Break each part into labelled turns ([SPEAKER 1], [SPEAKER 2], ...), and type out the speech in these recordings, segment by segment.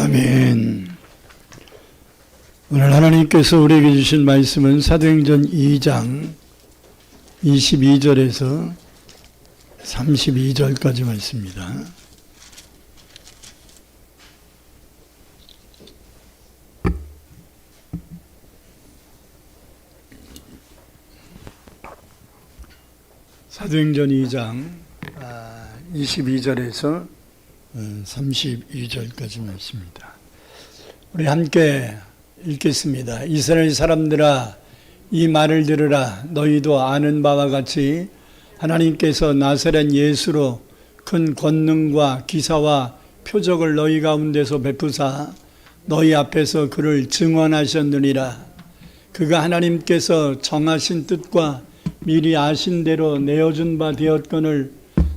[SPEAKER 1] 아멘. 오늘 하나님께서 우리에게 주신 말씀은 사도행전 2장 22절에서 32절까지 말씀입니다. 사도행전 2장 22절에서 32절까지 말씀입니다. 우리 함께 읽겠습니다. 이스라엘 사람들아, 이 말을 들으라. 너희도 아는 바와 같이 하나님께서 나사렛 예수로 큰 권능과 기사와 표적을 너희 가운데서 베푸사 너희 앞에서 그를 증언하셨느니라. 그가 하나님께서 정하신 뜻과 미리 아신 대로 내어준 바 되었거늘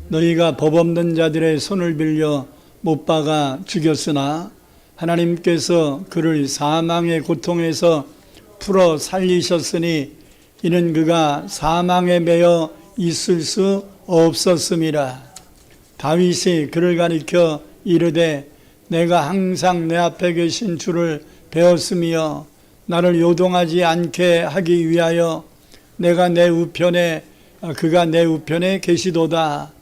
[SPEAKER 1] 너희가 법 없는 자들의 손을 빌려 못 박아 죽였으나 하나님께서 그를 사망의 고통에서 풀어 살리셨으니 이는 그가 사망에 매여 있을 수 없었음이라. 다윗이 그를 가리켜 이르되 내가 항상 내 앞에 계신 주를 배웠으며 나를 요동하지 않게 하기 위하여 그가 내 우편에 계시도다.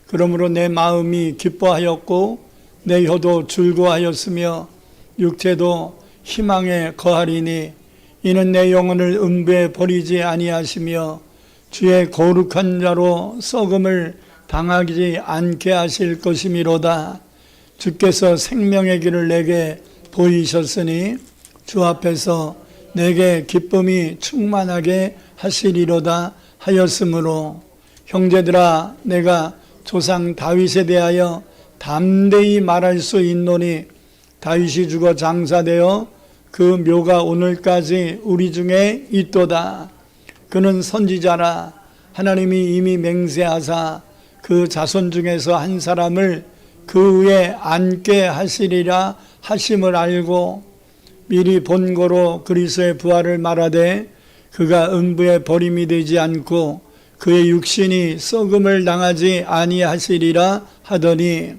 [SPEAKER 1] 그러므로 내 마음이 기뻐하였고 내 혀도 즐거워하였으며 육체도 희망에 거하리니 이는 내 영혼을 음부에 버리지 아니하시며 주의 거룩한 자로 썩음을 당하지 않게 하실 것이미로다. 주께서 생명의 길을 내게 보이셨으니 주 앞에서 내게 기쁨이 충만하게 하시리로다 하였으므로 형제들아, 내가 조상 다윗에 대하여 담대히 말할 수 있노니 다윗이 죽어 장사되어 그 묘가 오늘까지 우리 중에 있도다. 그는 선지자라. 하나님이 이미 맹세하사 그 자손 중에서 한 사람을 그 위에 앉게 하시리라 하심을 알고 미리 본고로 그리스도의 부활을 말하되 그가 음부에 버림이 되지 않고 그의 육신이 썩음을 당하지 아니하시리라 하더니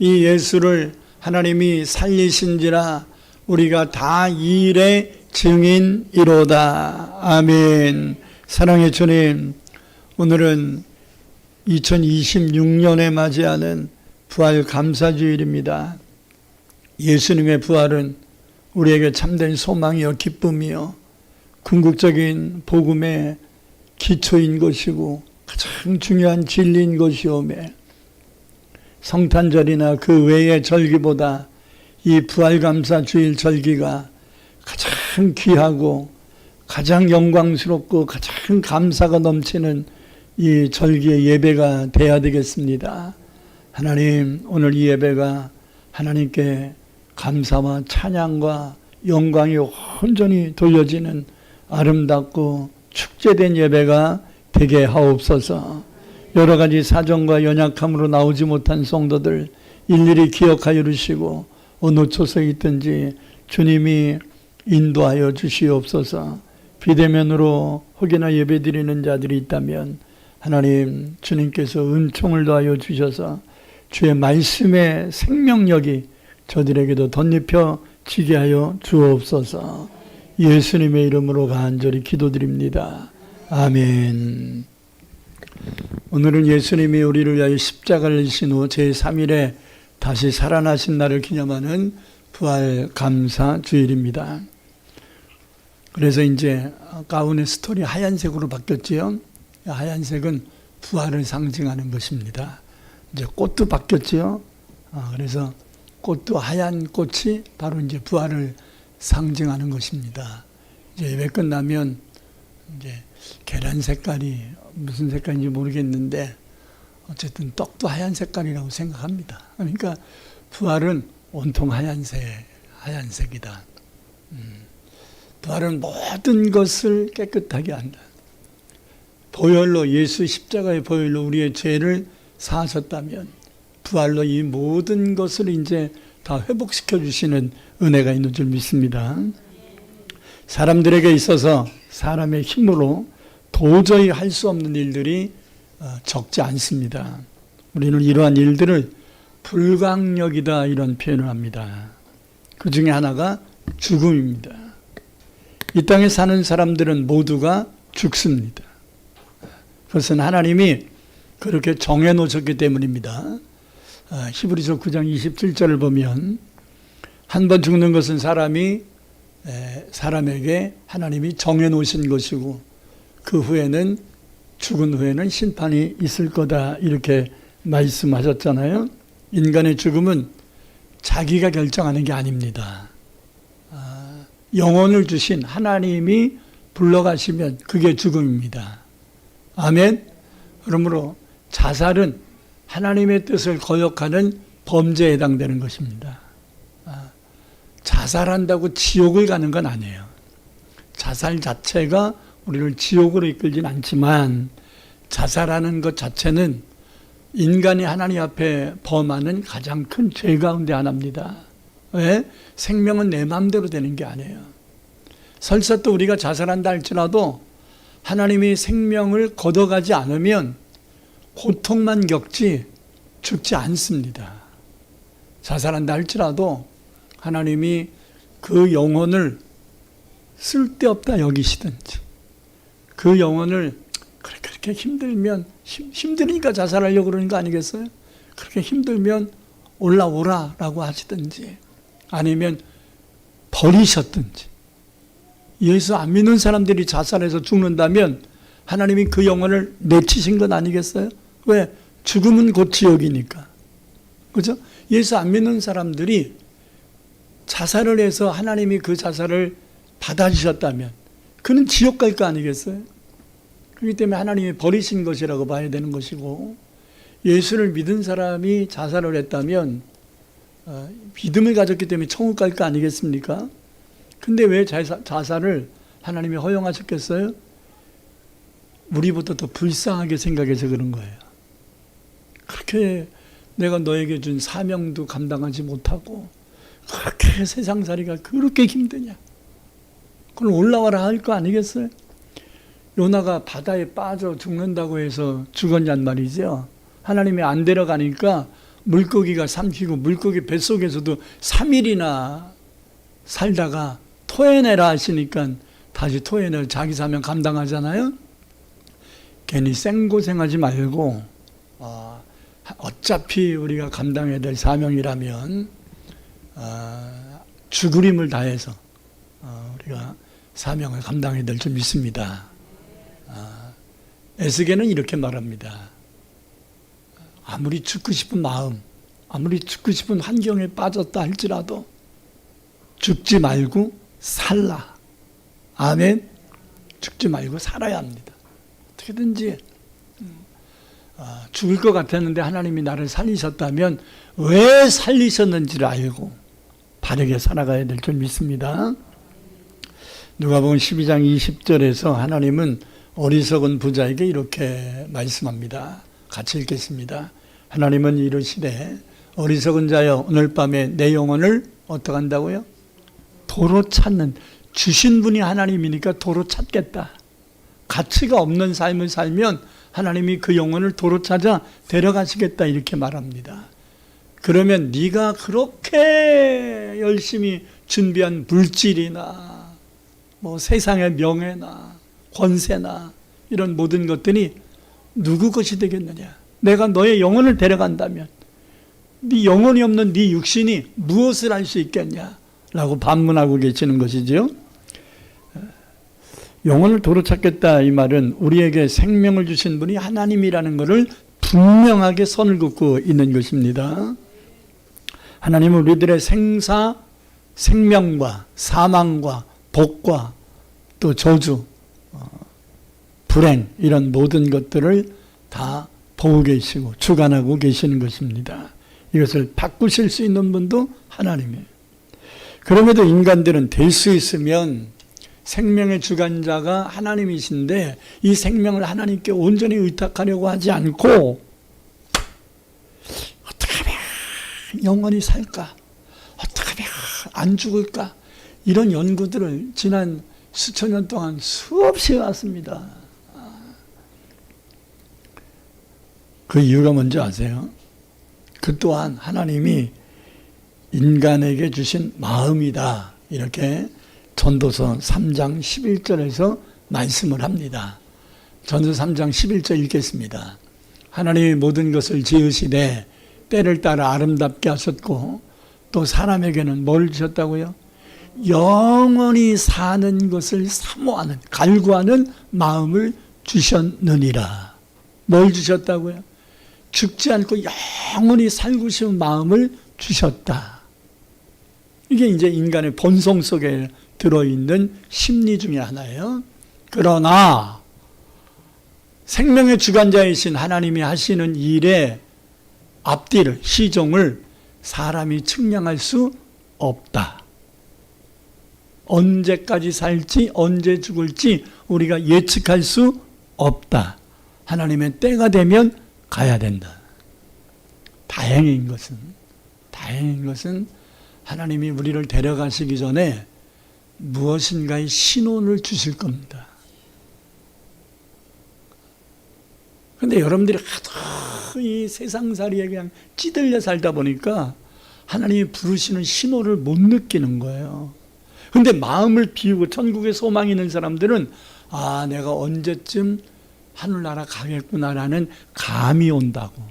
[SPEAKER 1] 이 예수를 하나님이 살리신지라 우리가 다 이 일의 증인이로다. 아멘. 사랑의 주님, 오늘은 2026년에 맞이하는 부활 감사주일입니다. 예수님의 부활은 우리에게 참된 소망이요 기쁨이요 궁극적인 복음의 기초인 것이고 가장 중요한 진리인 것이오매 성탄절이나 그 외의 절기보다 이 부활감사주일 절기가 가장 귀하고 가장 영광스럽고 가장 감사가 넘치는 이 절기의 예배가 되어야 되겠습니다. 하나님, 오늘 이 예배가 하나님께 감사와 찬양과 영광이 온전히 돌려지는 아름답고 축제된 예배가 되게 하옵소서. 여러 가지 사정과 연약함으로 나오지 못한 성도들 일일이 기억하여 주시고 어느 초소에 있든지 주님이 인도하여 주시옵소서. 비대면으로 혹여나 예배드리는 자들이 있다면 하나님, 주님께서 은총을 더하여 주셔서 주의 말씀의 생명력이 저들에게도 덧입혀 지게 하여 주옵소서. 예수님의 이름으로 간절히 기도드립니다. 아멘. 오늘은 예수님이 우리를 위하여 십자가를 지신 후 제3일에 다시 살아나신 날을 기념하는 부활 감사 주일입니다. 그래서 이제 가운의 스토리 하얀색으로 바뀌었지요. 하얀색은 부활을 상징하는 것입니다. 이제 꽃도 바뀌었지요. 그래서 꽃도 하얀 꽃이 바로 이제 부활을 상징하는 것입니다. 이제 예배 끝나면 이제 계란 색깔이 무슨 색깔인지 모르겠는데 어쨌든 떡도 하얀 색깔이라고 생각합니다. 그러니까 부활은 온통 하얀색이다. 부활은 모든 것을 깨끗하게 한다. 보혈로, 예수 십자가의 보혈로 우리의 죄를 사하셨다면 부활로 이 모든 것을 이제 다 회복시켜 주시는 은혜가 있는 줄 믿습니다. 사람들에게 있어서 사람의 힘으로 도저히 할 수 없는 일들이 적지 않습니다. 우리는 이러한 일들을 불가항력이다 이런 표현을 합니다. 그 중에 하나가 죽음입니다. 이 땅에 사는 사람들은 모두가 죽습니다. 그것은 하나님이 그렇게 정해놓으셨기 때문입니다. 히브리서 9장 27절을 보면 한 번 죽는 것은 사람에게 하나님이 정해놓으신 것이고 그 후에는 죽은 후에는 심판이 있을 거다 이렇게 말씀하셨잖아요. 인간의 죽음은 자기가 결정하는 게 아닙니다. 영혼을 주신 하나님이 불러가시면 그게 죽음입니다. 아멘. 그러므로 자살은 하나님의 뜻을 거역하는 범죄에 해당되는 것입니다. 자살한다고 지옥을 가는 건 아니에요. 자살 자체가 우리를 지옥으로 이끌진 않지만 자살하는 것 자체는 인간이 하나님 앞에 범하는 가장 큰 죄 가운데 하나입니다. 왜? 생명은 내 마음대로 되는 게 아니에요. 설사 또 우리가 자살한다 할지라도 하나님이 생명을 걷어가지 않으면 고통만 겪지 죽지 않습니다. 자살한다 할지라도 하나님이 그 영혼을 쓸데없다 여기시든지 그 영혼을 그렇게 힘들면 힘드니까 자살하려고 그러는 거 아니겠어요? 그렇게 힘들면 올라오라라고 하시든지 아니면 버리셨든지 예수 안 믿는 사람들이 자살해서 죽는다면 하나님이 그 영혼을 내치신 건 아니겠어요? 왜? 죽음은 곧 지옥이니까. 그죠? 예수 안 믿는 사람들이 자살을 해서 하나님이 그 자살을 받아주셨다면 그는 지옥 갈 거 아니겠어요? 그렇기 때문에 하나님이 버리신 것이라고 봐야 되는 것이고 예수를 믿은 사람이 자살을 했다면 믿음을 가졌기 때문에 천국 갈 거 아니겠습니까? 근데 왜 자살을 하나님이 허용하셨겠어요? 우리보다 더 불쌍하게 생각해서 그런 거예요. 그렇게 내가 너에게 준 사명도 감당하지 못하고 그렇게 세상살이가 그렇게 힘드냐? 그걸 올라와라 할 거 아니겠어요? 요나가 바다에 빠져 죽는다고 해서 죽었냔 말이죠. 하나님이 안 데려가니까 물고기가 삼키고 물고기 뱃속에서도 3일이나 살다가 토해내라 하시니까 다시 토해내라 자기 사명 감당하잖아요. 괜히 생고생하지 말고 어차피 우리가 감당해야 될 사명이라면 죽을 힘을 다해서 우리가 사명을 감당해야 될 줄 믿습니다. 에스겔은 이렇게 말합니다. 아무리 죽고 싶은 마음, 아무리 죽고 싶은 환경에 빠졌다 할지라도 죽지 말고 살라. 아멘. 죽지 말고 살아야 합니다. 어떻게든지 죽을 것 같았는데 하나님이 나를 살리셨다면 왜 살리셨는지를 알고 바르게 살아가야 될 줄 믿습니다. 누가복음 12장 20절에서 하나님은 어리석은 부자에게 이렇게 말씀합니다. 같이 읽겠습니다. 하나님은 이르시되 어리석은 자여 오늘 밤에 내 영혼을 어떻게 한다고요? 도로 찾는, 주신 분이 하나님이니까 도로 찾겠다. 가치가 없는 삶을 살면 하나님이 그 영혼을 도로 찾아 데려가시겠다 이렇게 말합니다. 그러면 네가 그렇게 열심히 준비한 물질이나 뭐 세상의 명예나 권세나 이런 모든 것들이 누구 것이 되겠느냐? 내가 너의 영혼을 데려간다면 네 영혼이 없는 네 육신이 무엇을 할 수 있겠냐? 라고 반문하고 계시는 것이죠. 영혼을 도로 찾겠다 이 말은 우리에게 생명을 주신 분이 하나님이라는 것을 분명하게 선을 긋고 있는 것입니다. 하나님은 우리들의 생명과 사망과 복과 또 저주, 불행 이런 모든 것들을 다 보고 계시고 주관하고 계시는 것입니다. 이것을 바꾸실 수 있는 분도 하나님이에요. 그럼에도 인간들은 될 수 있으면 생명의 주관자가 하나님이신데 이 생명을 하나님께 온전히 의탁하려고 하지 않고 어떻게 하면 영원히 살까? 어떻게 하면 안 죽을까? 이런 연구들을 지난 수천 년 동안 수없이 해왔습니다. 그 이유가 뭔지 아세요? 그 또한 하나님이 인간에게 주신 마음이다. 이렇게 전도서 3장 11절에서 말씀을 합니다. 전도서 3장 11절 읽겠습니다. 하나님이 모든 것을 지으시되 때를 따라 아름답게 하셨고 또 사람에게는 뭘 주셨다고요? 영원히 사는 것을 사모하는, 갈구하는 마음을 주셨느니라. 뭘 주셨다고요? 죽지 않고 영원히 살고 싶은 마음을 주셨다. 이게 이제 인간의 본성 속에 들어있는 심리 중에 하나예요. 그러나 생명의 주관자이신 하나님이 하시는 일의 앞뒤를, 시종을 사람이 측량할 수 없다. 언제까지 살지, 언제 죽을지 우리가 예측할 수 없다. 하나님의 때가 되면 가야 된다. 다행인 것은 하나님이 우리를 데려가시기 전에 무엇인가의 신호를 주실 겁니다. 그런데 여러분들이 하도 이 세상살이에 그냥 찌들려 살다 보니까 하나님이 부르시는 신호를 못 느끼는 거예요. 그런데 마음을 비우고 천국에 소망이 있는 사람들은 아, 내가 언제쯤 하늘나라 가겠구나라는 감이 온다고.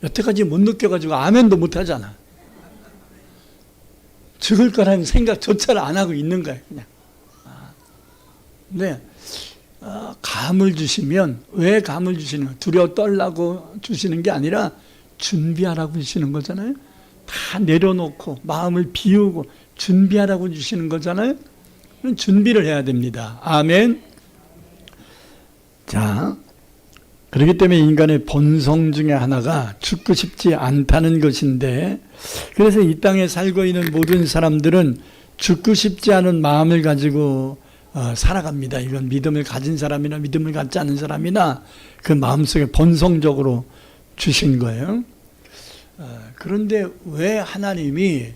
[SPEAKER 1] 여태까지 못 느껴가지고 아멘도 못 하잖아. 죽을 거라는 생각조차 안 하고 있는 거야, 그냥. 근데 감을 주시면, 왜 감을 주시는 거예요? 두려워 떨라고 주시는 게 아니라 준비하라고 주시는 거잖아요. 다 내려놓고 마음을 비우고 준비하라고 주시는 거잖아요. 준비를 해야 됩니다. 아멘. 자, 그렇기 때문에 인간의 본성 중에 하나가 죽고 싶지 않다는 것인데, 그래서 이 땅에 살고 있는 모든 사람들은 죽고 싶지 않은 마음을 가지고 살아갑니다. 이건 믿음을 가진 사람이나 믿음을 갖지 않은 사람이나 그 마음속에 본성적으로 주신 거예요. 그런데 왜 하나님이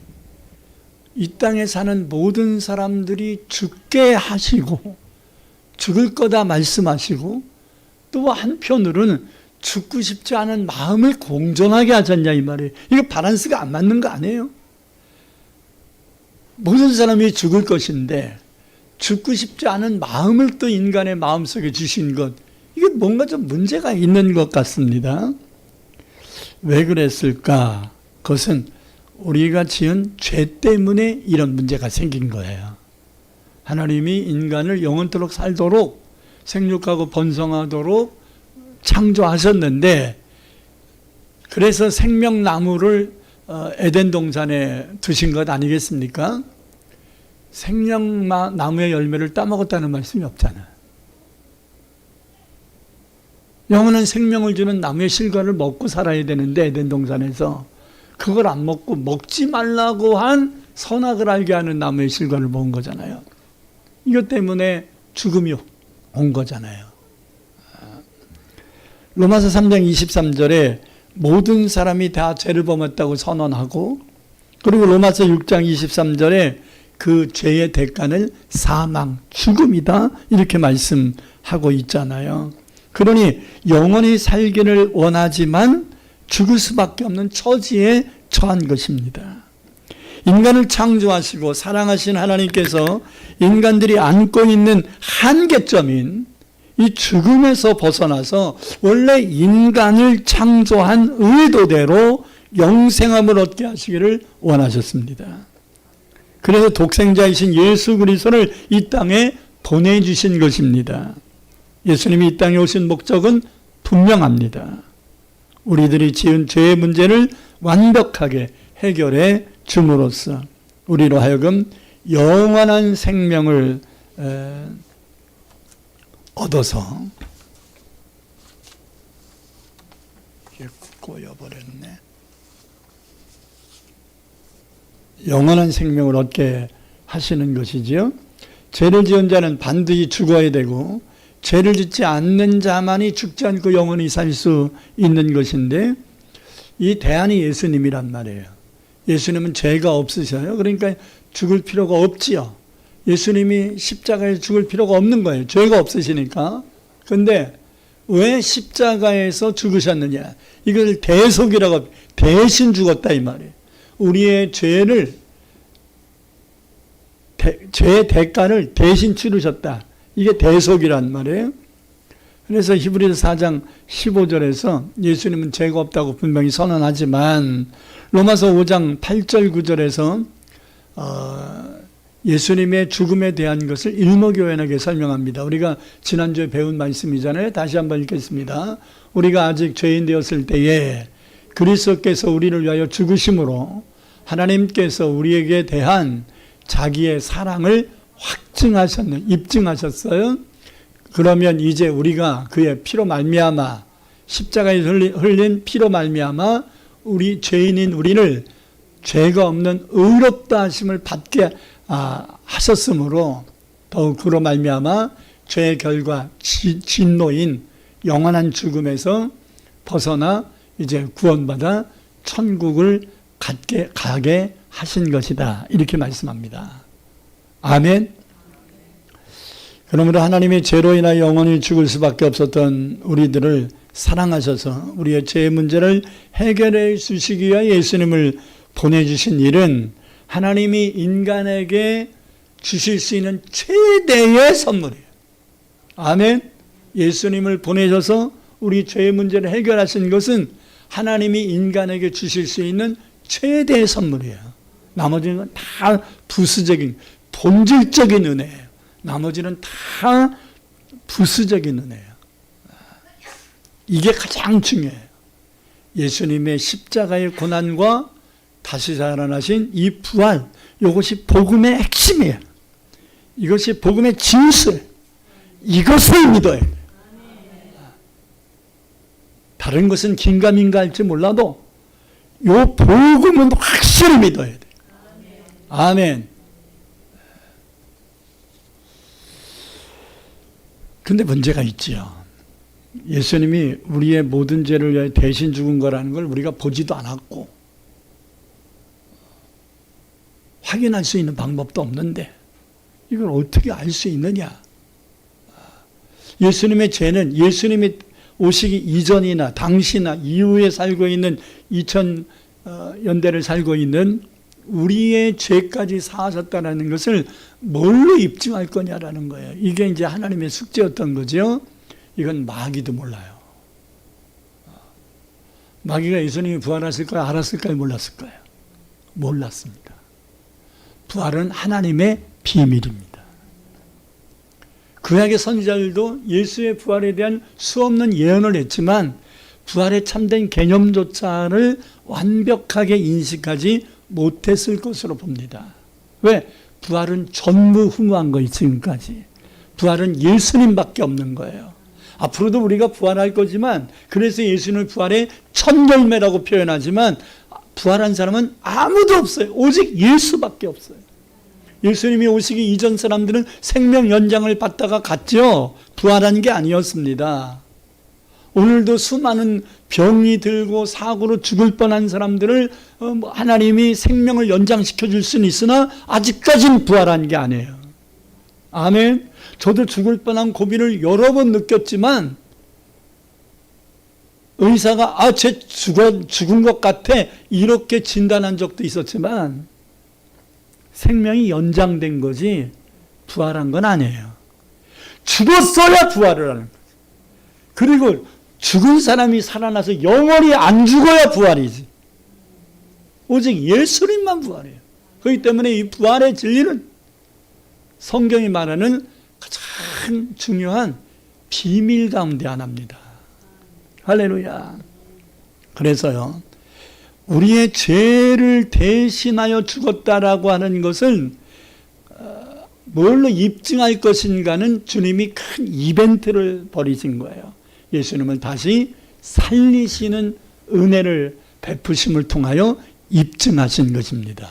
[SPEAKER 1] 이 땅에 사는 모든 사람들이 죽게 하시고 죽을 거다 말씀하시고 또 한편으로는 죽고 싶지 않은 마음을 공존하게 하셨냐 이 말이에요. 이거 밸런스가 안 맞는 거 아니에요? 모든 사람이 죽을 것인데 죽고 싶지 않은 마음을 또 인간의 마음속에 주신 것, 이게 뭔가 좀 문제가 있는 것 같습니다. 왜 그랬을까? 그것은 우리가 지은 죄 때문에 이런 문제가 생긴 거예요. 하나님이 인간을 영원토록 살도록 생육하고 번성하도록 창조하셨는데, 그래서 생명나무를 에덴 동산에 두신 것 아니겠습니까? 생명나무의 열매를 따먹었다는 말씀이 없잖아요. 영원한 생명을 주는 나무의 실과를 먹고 살아야 되는데 에덴 동산에서 그걸 안 먹고 먹지 말라고 한 선악을 알게 하는 나무의 실과를 먹은 거잖아요. 이것 때문에 죽음이 온 거잖아요. 로마서 3장 23절에 모든 사람이 다 죄를 범했다고 선언하고, 그리고 로마서 6장 23절에 그 죄의 대가는 사망, 죽음이다 이렇게 말씀하고 있잖아요. 그러니 영원히 살기를 원하지만 죽을 수밖에 없는 처지에 처한 것입니다. 인간을 창조하시고 사랑하신 하나님께서 인간들이 안고 있는 한계점인 이 죽음에서 벗어나서 원래 인간을 창조한 의도대로 영생함을 얻게 하시기를 원하셨습니다. 그래서 독생자이신 예수 그리스도를 이 땅에 보내주신 것입니다. 예수님이 이 땅에 오신 목적은 분명합니다. 우리들이 지은 죄의 문제를 완벽하게 해결해 줌으로써 우리로 하여금 영원한 생명을 얻어서, 이게 꼬여버렸네. 영원한 생명을 얻게 하시는 것이지요. 죄를 지은 자는 반드시 죽어야 되고 죄를 짓지 않는 자만이 죽지 않고 영원히 살 수 있는 것인데, 이 대안이 예수님이란 말이에요. 예수님은 죄가 없으셔요. 그러니까 죽을 필요가 없지요. 예수님이 십자가에 죽을 필요가 없는 거예요. 죄가 없으시니까. 그런데 왜 십자가에서 죽으셨느냐? 이걸 대속이라고, 대신 죽었다 이 말이에요. 우리의 죄의 대가를 대신 치르셨다. 이게 대속이란 말이에요. 그래서 히브리서 4장 15절에서 예수님은 죄가 없다고 분명히 선언하지만 로마서 5장 8절 9절에서 예수님의 죽음에 대한 것을 일목요연하게 설명합니다. 우리가 지난주에 배운 말씀이잖아요. 다시 한번 읽겠습니다. 우리가 아직 죄인 되었을 때에 그리스도께서 우리를 위하여 죽으심으로 하나님께서 우리에게 대한 자기의 사랑을 입증하셨어요. 그러면 이제 우리가 그의 피로 말미암아, 십자가에 흘린 피로 말미암아 우리 죄인인 우리를 죄가 없는 의롭다 하심을 받게 하셨으므로 더욱 그로 말미암아 죄의 결과 진노인 영원한 죽음에서 벗어나 이제 구원받아 천국을 가게 하신 것이다. 이렇게 말씀합니다. 아멘. 그러므로 하나님의 죄로 인하여 영원히 죽을 수밖에 없었던 우리들을 사랑하셔서 우리의 죄의 문제를 해결해 주시기 위하여 예수님을 보내주신 일은 하나님이 인간에게 주실 수 있는 최대의 선물이에요. 아멘. 예수님을 보내셔서 우리 죄의 문제를 해결하신 것은 하나님이 인간에게 주실 수 있는 최대의 선물이에요. 나머지는 건 다 부수적인, 본질적인 은혜예요. 나머지는 다 부수적인 은혜예요. 이게 가장 중요해요. 예수님의 십자가의 고난과 다시 살아나신 이 부활, 이것이 복음의 핵심이에요. 이것이 복음의 진실, 이것을 믿어야 돼요. 다른 것은 긴가민가 할지 몰라도 이 복음은 확실히 믿어야 돼요. 아멘. 근데 문제가 있지요. 예수님이 우리의 모든 죄를 위해 대신 죽은 거라는 걸 우리가 보지도 않았고 확인할 수 있는 방법도 없는데 이걸 어떻게 알 수 있느냐? 예수님의 죄는 예수님이 오시기 이전이나 당시나 이후에 살고 있는 2000년대를 살고 있는 우리의 죄까지 사하셨다는 것을 뭘로 입증할 거냐라는 거예요. 이게 이제 하나님의 숙제였던 거죠. 이건 마귀도 몰라요. 마귀가 예수님이 부활하실까요? 알았을까요? 몰랐을까요? 몰랐습니다. 부활은 하나님의 비밀입니다. 구약의 선지자들도 예수의 부활에 대한 수없는 예언을 했지만 부활의 참된 개념조차를 완벽하게 인식하지 못했을 것으로 봅니다. 왜? 부활은 전무후무한 거예요. 지금까지. 부활은 예수님밖에 없는 거예요. 앞으로도 우리가 부활할 거지만 그래서 예수님을 부활의 첫 열매라고 표현하지만 부활한 사람은 아무도 없어요. 오직 예수밖에 없어요. 예수님이 오시기 이전 사람들은 생명 연장을 받다가 갔죠. 부활한 게 아니었습니다. 오늘도 수많은 병이 들고 사고로 죽을 뻔한 사람들을 하나님이 생명을 연장시켜 줄 수는 있으나 아직까지는 부활한 게 아니에요. 아멘. 저도 죽을 뻔한 고비를 여러 번 느꼈지만 의사가 쟤 죽은 것 같아 이렇게 진단한 적도 있었지만 생명이 연장된 거지 부활한 건 아니에요. 죽었어야 부활을 하는 거죠. 그리고 죽은 사람이 살아나서 영원히 안 죽어야 부활이지. 오직 예수님만 부활해요. 그렇기 때문에 이 부활의 진리는 성경이 말하는 가장 중요한 비밀 가운데 하나입니다. 할렐루야. 그래서요, 우리의 죄를 대신하여 죽었다라고 하는 것은 뭘로 입증할 것인가는 주님이 큰 이벤트를 벌이신 거예요. 예수님을 다시 살리시는 은혜를 베푸심을 통하여 입증하신 것입니다.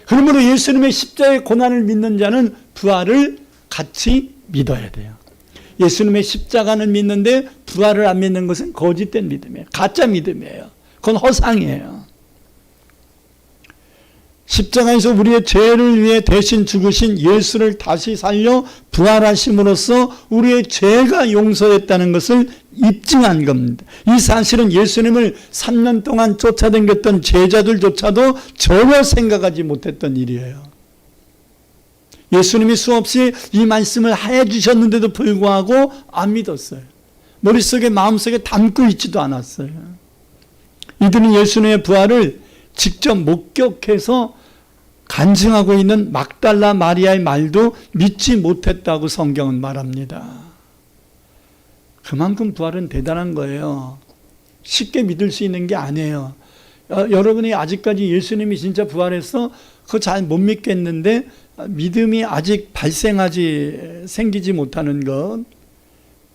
[SPEAKER 1] 그러므로 예수님의 십자가의 고난을 믿는 자는 부활을 같이 믿어야 돼요. 예수님의 십자가는 믿는데 부활을 안 믿는 것은 거짓된 믿음이에요. 가짜 믿음이에요. 그건 허상이에요. 십자가에서 우리의 죄를 위해 대신 죽으신 예수를 다시 살려 부활하심으로써 우리의 죄가 용서됐다는 것을 입증한 겁니다. 이 사실은 예수님을 3년 동안 쫓아다녔던 제자들조차도 전혀 생각하지 못했던 일이에요. 예수님이 수없이 이 말씀을 해 주셨는데도 불구하고 안 믿었어요. 머릿속에 마음속에 담고 있지도 않았어요. 이들은 예수님의 부활을 직접 목격해서 간증하고 있는 막달라 마리아의 말도 믿지 못했다고 성경은 말합니다. 그만큼 부활은 대단한 거예요. 쉽게 믿을 수 있는 게 아니에요. 여러분이 아직까지 예수님이 진짜 부활해서 그거 잘 못 믿겠는데 믿음이 아직 생기지 못하는 것,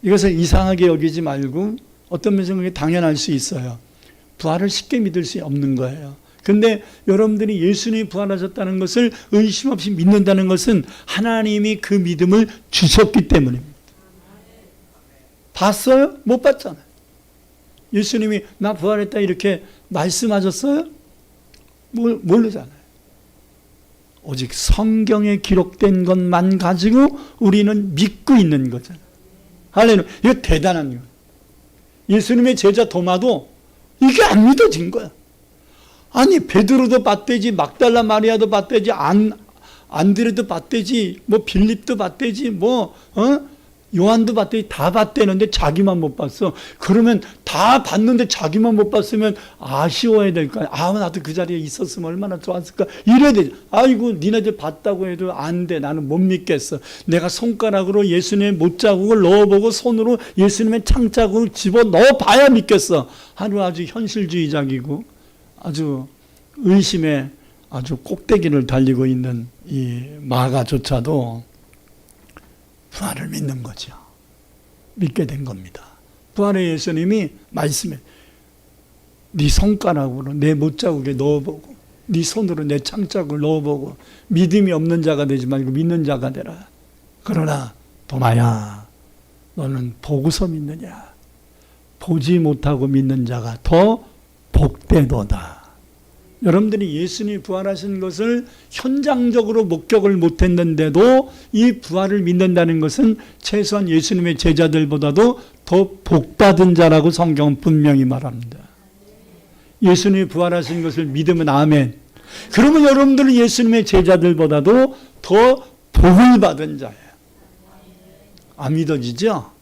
[SPEAKER 1] 이것을 이상하게 여기지 말고 어떤 면에서 그게 당연할 수 있어요. 부활을 쉽게 믿을 수 없는 거예요. 근데 여러분들이 예수님이 부활하셨다는 것을 의심 없이 믿는다는 것은 하나님이 그 믿음을 주셨기 때문입니다. 봤어요? 못 봤잖아요. 예수님이 나 부활했다 이렇게 말씀하셨어요? 모르잖아요. 오직 성경에 기록된 것만 가지고 우리는 믿고 있는 거잖아요. 할렐루야. 이거 대단한 거예요. 예수님의 제자 도마도 이게 안 믿어진 거야. 아니 베드로도 봤대지, 막달라 마리아도 봤대지, 안드레도 봤대지, 뭐 빌립도 봤대지, 요한도 봤대지, 다 봤대는데 자기만 못 봤어. 그러면 다 봤는데 자기만 못 봤으면 아쉬워야 될까요? 나도 그 자리에 있었으면 얼마나 좋았을까? 이래야 되지. 아이고 니네들 봤다고 해도 안 돼. 나는 못 믿겠어. 내가 손가락으로 예수님의 못자국을 넣어보고 손으로 예수님의 창자국을 집어넣어 봐야 믿겠어. 아주 현실주의적이고 아주 의심의 아주 꼭대기를 달리고 있는 이 마가조차도 부활을 믿는 거죠. 믿게 된 겁니다. 부활의 예수님이 말씀해, 네 손가락으로 내 못자국에 넣어보고 네 손으로 내 창자국을 넣어보고 믿음이 없는 자가 되지 말고 믿는 자가 되라. 그러나 도마야, 너는 보고서 믿느냐? 보지 못하고 믿는 자가 더 복되도다. 여러분들이 예수님이 부활하신 것을 현장적으로 목격을 못했는데도 이 부활을 믿는다는 것은 최소한 예수님의 제자들보다도 더 복받은 자라고 성경은 분명히 말합니다. 예수님이 부활하신 것을 믿으면 아멘. 그러면 여러분들은 예수님의 제자들보다도 더 복을 받은 자예요. 안 믿어지죠?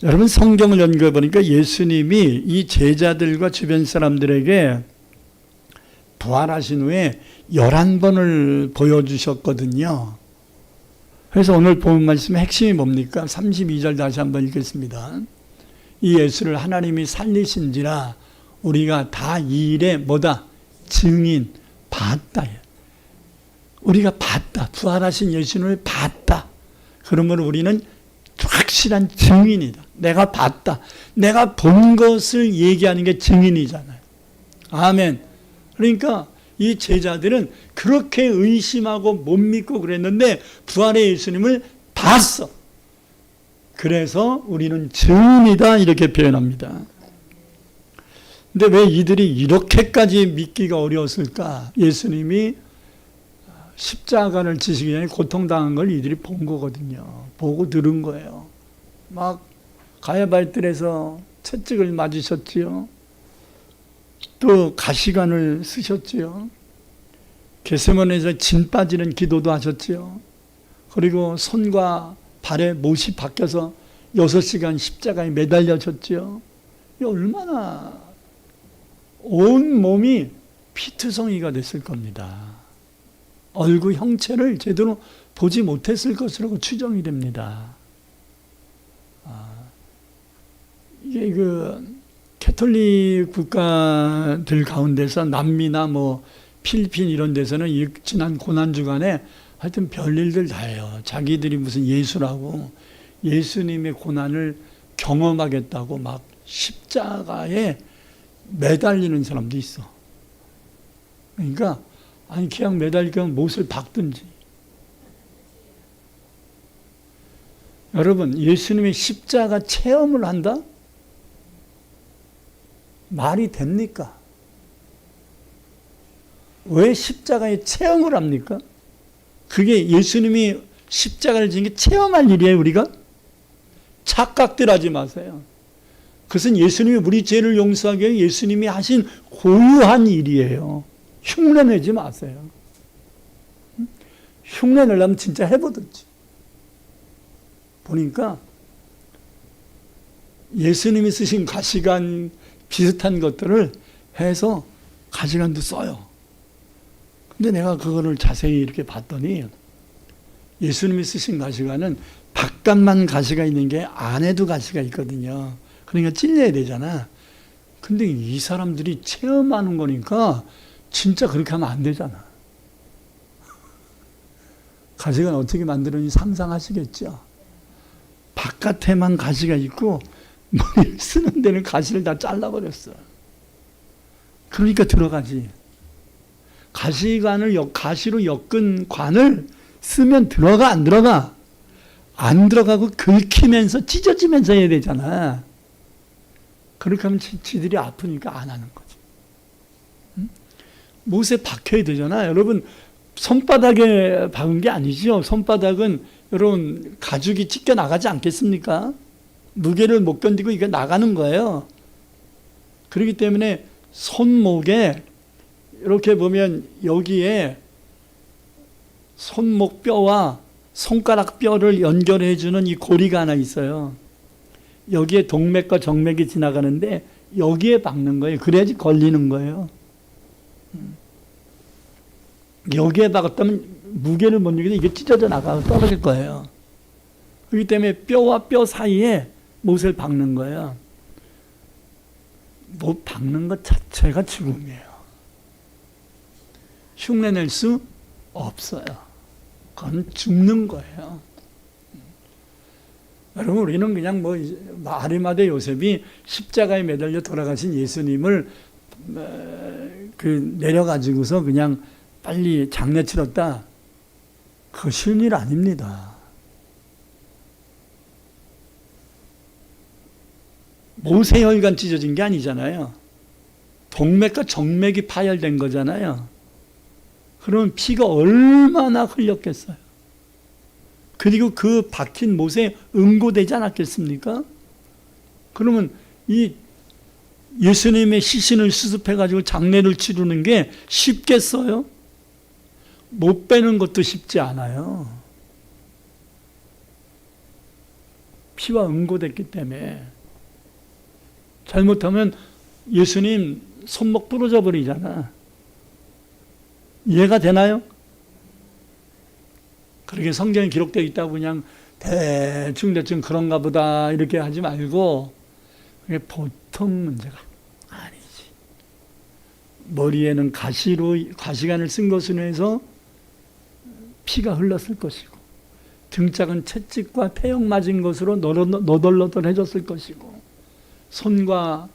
[SPEAKER 1] 여러분 성경을 연구해 보니까 예수님이 이 제자들과 주변 사람들에게 부활하신 후에 11번을 보여주셨거든요. 그래서 오늘 본 말씀의 핵심이 뭡니까? 32절 다시 한번 읽겠습니다. 이 예수를 하나님이 살리신지라 우리가 다 이 일에 뭐다? 증인, 봤다. 우리가 봤다. 부활하신 예수님을 봤다. 그러므로 우리는 확실한 증인이다. 내가 봤다. 내가 본 것을 얘기하는 게 증인이잖아요. 아멘. 그러니까 이 제자들은 그렇게 의심하고 못 믿고 그랬는데 부활의 예수님을 봤어. 그래서 우리는 증인이다 이렇게 표현합니다. 근데 왜 이들이 이렇게까지 믿기가 어려웠을까? 예수님이 십자가를 지시기 전에 고통당한 걸 이들이 본 거거든요. 보고 들은 거예요. 막 가야발들에서 채찍을 맞으셨지요. 또 가시관을 쓰셨지요. 겟세마네에서 진 빠지는 기도도 하셨지요. 그리고 손과 발에 못이 박혀서 6시간 십자가에 매달려졌지요. 얼마나 온 몸이 피투성이가 됐을 겁니다. 얼굴 형체를 제대로 보지 못했을 것이라고 추정이 됩니다. 이게 캐톨릭 국가들 가운데서 남미나 필리핀 이런 데서는 이 지난 고난 주간에 하여튼 별일들 다 해요. 자기들이 무슨 예수라고 예수님의 고난을 경험하겠다고 막 십자가에 매달리는 사람도 있어. 그러니까 그냥 매달릴 거면 못을 박든지. 여러분, 예수님의 십자가 체험을 한다? 말이 됩니까? 왜 십자가에 체험을 합니까? 그게 예수님이 십자가를 지는 게 체험할 일이에요, 우리가? 착각들 하지 마세요. 그것은 예수님이 우리 죄를 용서하기 위해 예수님이 하신 고유한 일이에요. 흉내 내지 마세요. 흉내 내려면 진짜 해보든지. 보니까 예수님이 쓰신 가시관 비슷한 것들을 해서 가시관도 써요. 근데 내가 그거를 자세히 이렇게 봤더니 예수님이 쓰신 가시관은 바깥만 가시가 있는 게 안에도 가시가 있거든요. 그러니까 찔려야 되잖아. 근데 이 사람들이 체험하는 거니까 진짜 그렇게 하면 안 되잖아. 가시관 어떻게 만드는지 상상하시겠죠? 바깥에만 가시가 있고 머리를 쓰는 데는 가시를 다 잘라버렸어. 그러니까 들어가지. 가시로 엮은 관을 쓰면 들어가, 안 들어가? 안 들어가고 긁히면서 찢어지면서 해야 되잖아. 그렇게 하면 지들이 아프니까 안 하는 거지. 응? 못에 박혀야 되잖아. 여러분, 손바닥에 박은 게 아니죠. 손바닥은 여러분 가죽이 찢겨 나가지 않겠습니까? 무게를 못 견디고 이게 나가는 거예요. 그렇기 때문에 손목에 이렇게 보면 여기에 손목 뼈와 손가락 뼈를 연결해 주는 이 고리가 하나 있어요. 여기에 동맥과 정맥이 지나가는데 여기에 박는 거예요. 그래야지 걸리는 거예요. 여기에 박았다면 무게를 못 이기고 이게 찢어져 나가고 떨어질 거예요. 그렇기 때문에 뼈와 뼈 사이에 못을 박는 거예요. 못 박는 것 자체가 죽음이에요. 흉내낼 수 없어요. 그건 죽는 거예요. 여러분, 우리는 그냥 아리마대 요셉이 십자가에 매달려 돌아가신 예수님을 내려가지고서 그냥 빨리 장례 치렀다. 그거 쉬운 일 아닙니다. 모세혈관 찢어진 게 아니잖아요. 동맥과 정맥이 파열된 거잖아요. 그러면 피가 얼마나 흘렸겠어요. 그리고 그 박힌 못에 응고되지 않았겠습니까? 그러면 이 예수님의 시신을 수습해가지고 장례를 치르는 게 쉽겠어요? 못 빼는 것도 쉽지 않아요. 피와 응고됐기 때문에. 잘못하면 예수님 손목 부러져 버리잖아. 이해가 되나요? 그렇게 성경에 기록되어 있다고 그냥 대충 그런가 보다 이렇게 하지 말고 그게 보통 문제가 아니지. 머리에는 가시관을 쓴 것으로 해서 피가 흘렀을 것이고 등짝은 채찍과 태역 맞은 것으로 너덜너덜해졌을 것이고 손목과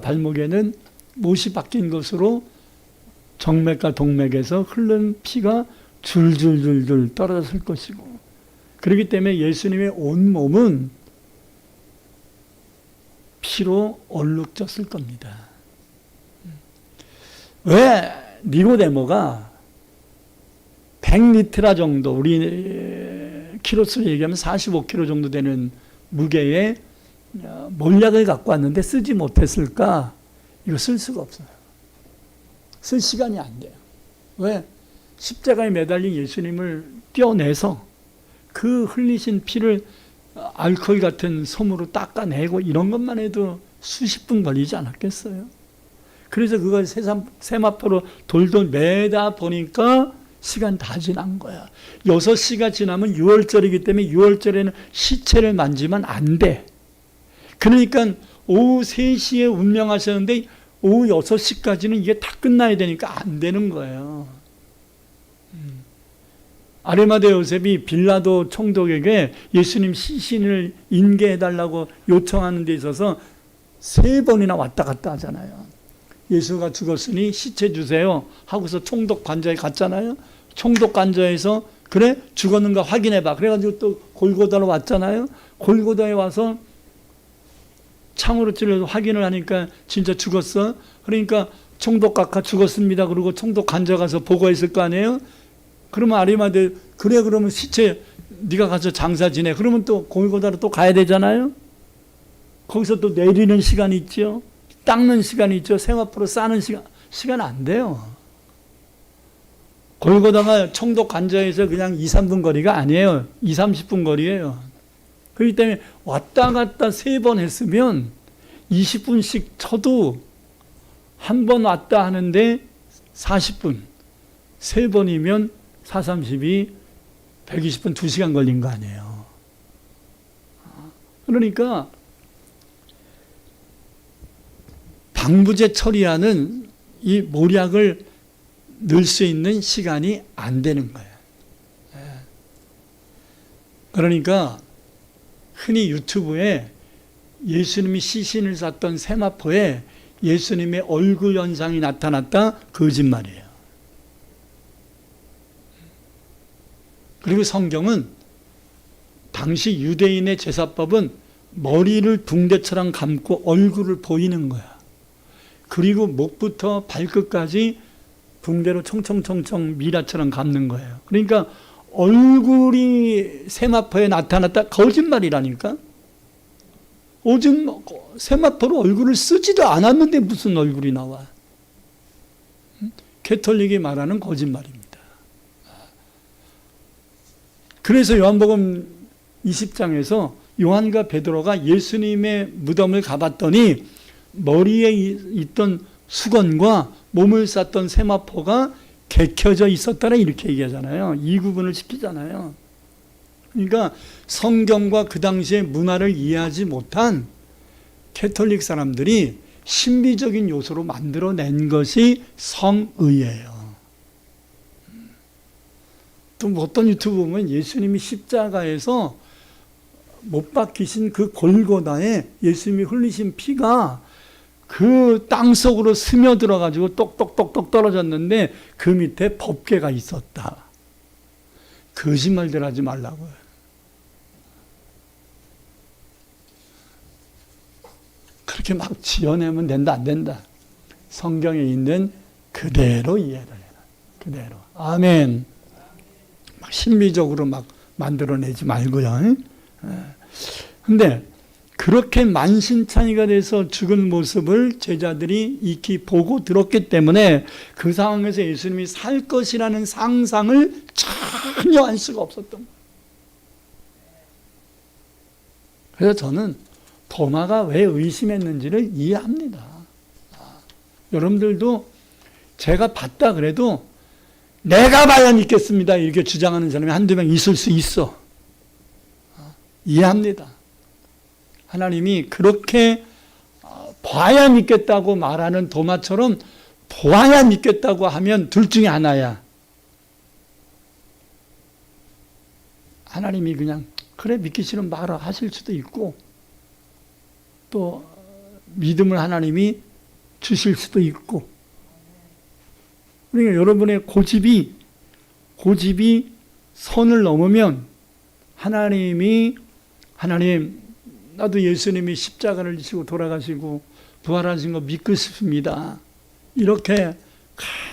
[SPEAKER 1] 발목에는 못이 박힌 것으로 정맥과 동맥에서 흐른 피가 줄줄줄줄 떨어졌을 것이고 그렇기 때문에 예수님의 온몸은 피로 얼룩졌을 겁니다. 왜 니고데모가 100리트라 정도, 우리 키로수로 얘기하면 45kg 정도 되는 무게의 몰약을 갖고 왔는데 쓰지 못했을까? 이거 쓸 수가 없어요. 쓸 시간이 안 돼요. 왜? 십자가에 매달린 예수님을 떼어내서 그 흘리신 피를 알코올 같은 솜으로 닦아내고 이런 것만 해도 수십 분 걸리지 않았겠어요? 그래서 그걸 세마포로 돌돌 매다 보니까 시간 다 지난 거야. 6시가 지나면 유월절이기 때문에 유월절에는 시체를 만지면 안 돼. 그러니까 오후 3시에 운명하셨는데 오후 6시까지는 이게 다 끝나야 되니까 안 되는 거예요. 아리마대 요셉이 빌라도 총독에게 예수님 시신을 인계해달라고 요청하는 데 있어서 3번이나 왔다 갔다 하잖아요. 예수가 죽었으니 시체 주세요 하고서 총독 관저에 갔잖아요. 총독 관저에서 그래? 죽었는가 확인해봐. 그래가지고 또 골고다로 왔잖아요. 골고다에 와서 창으로 찔러서 확인을 하니까 진짜 죽었어. 그러니까 총독 각하 죽었습니다. 그러고 총독 간자 가서 보고했을 거 아니에요. 그러면 아리마대 그래 그러면 시체 네가 가서 장사 지내. 그러면 또 골고다로 또 가야 되잖아요. 거기서 또 내리는 시간이 있죠. 닦는 시간이 있죠. 세마포로 싸는 시간 안 돼요. 골고다가 총독 간자에서 그냥 2, 3분 거리가 아니에요. 2, 30분 거리예요. 그렇기 때문에 왔다 갔다 3번 했으면 20분씩 쳐도 한 번 왔다 하는데 40분. 3번이면 4, 32, 120분 2시간 걸린 거 아니에요. 그러니까 방부제 처리하는 이 모략을 넣을 수 있는 시간이 안 되는 거예요. 그러니까 흔히 유튜브에 예수님이 시신을 쌌던 세마포에 예수님의 얼굴 현상이 나타났다? 거짓말이에요. 그리고 성경은 당시 유대인의 제사법은 머리를 붕대처럼 감고 얼굴을 보이는 거야. 그리고 목부터 발끝까지 붕대로 청청청청 미라처럼 감는 거예요. 그러니까 얼굴이 세마포에 나타났다? 거짓말이라니까? 오직 세마포로 얼굴을 쓰지도 않았는데 무슨 얼굴이 나와? 캐톨릭이 말하는 거짓말입니다. 그래서 요한복음 20장에서 요한과 베드로가 예수님의 무덤을 가봤더니 머리에 있던 수건과 몸을 쌌던 세마포가 개켜져 있었다라 이렇게 얘기하잖아요. 이 구분을 시키잖아요. 그러니까 성경과 그 당시의 문화를 이해하지 못한 캐톨릭 사람들이 신비적인 요소로 만들어낸 것이 성의예요. 또 어떤 유튜브 보면 예수님이 십자가에서 못 박히신 그 골고다에 예수님이 흘리신 피가 그 땅속으로 스며들어가지고 똑똑똑똑 떨어졌는데 그 밑에 법궤가 있었다. 거짓말들 하지 말라고요. 그렇게 막 지어내면 된다, 안 된다. 성경에 있는 그대로 이해를 해라. 그대로. 아멘. 막 신비적으로 막 만들어내지 말고요. 근데 그렇게 만신창이가 돼서 죽은 모습을 제자들이 익히 보고 들었기 때문에 그 상황에서 예수님이 살 것이라는 상상을 전혀 할 수가 없었던 거예요. 그래서 저는 도마가 왜 의심했는지를 이해합니다. 여러분들도 제가 봤다 그래도 내가 봐야 믿겠습니다 이렇게 주장하는 사람이 한두 명 있을 수 있어. 이해합니다. 하나님이 그렇게 봐야 믿겠다고 말하는 도마처럼 보아야 믿겠다고 하면 둘 중에 하나야. 하나님이 그냥 그래 믿기 싫으면 말아 하실 수도 있고 또 믿음을 하나님이 주실 수도 있고. 그러니까 여러분의 고집이 선을 넘으면 하나님 나도 예수님이 십자가를 지시고 돌아가시고 부활하신 거 믿고 싶습니다. 이렇게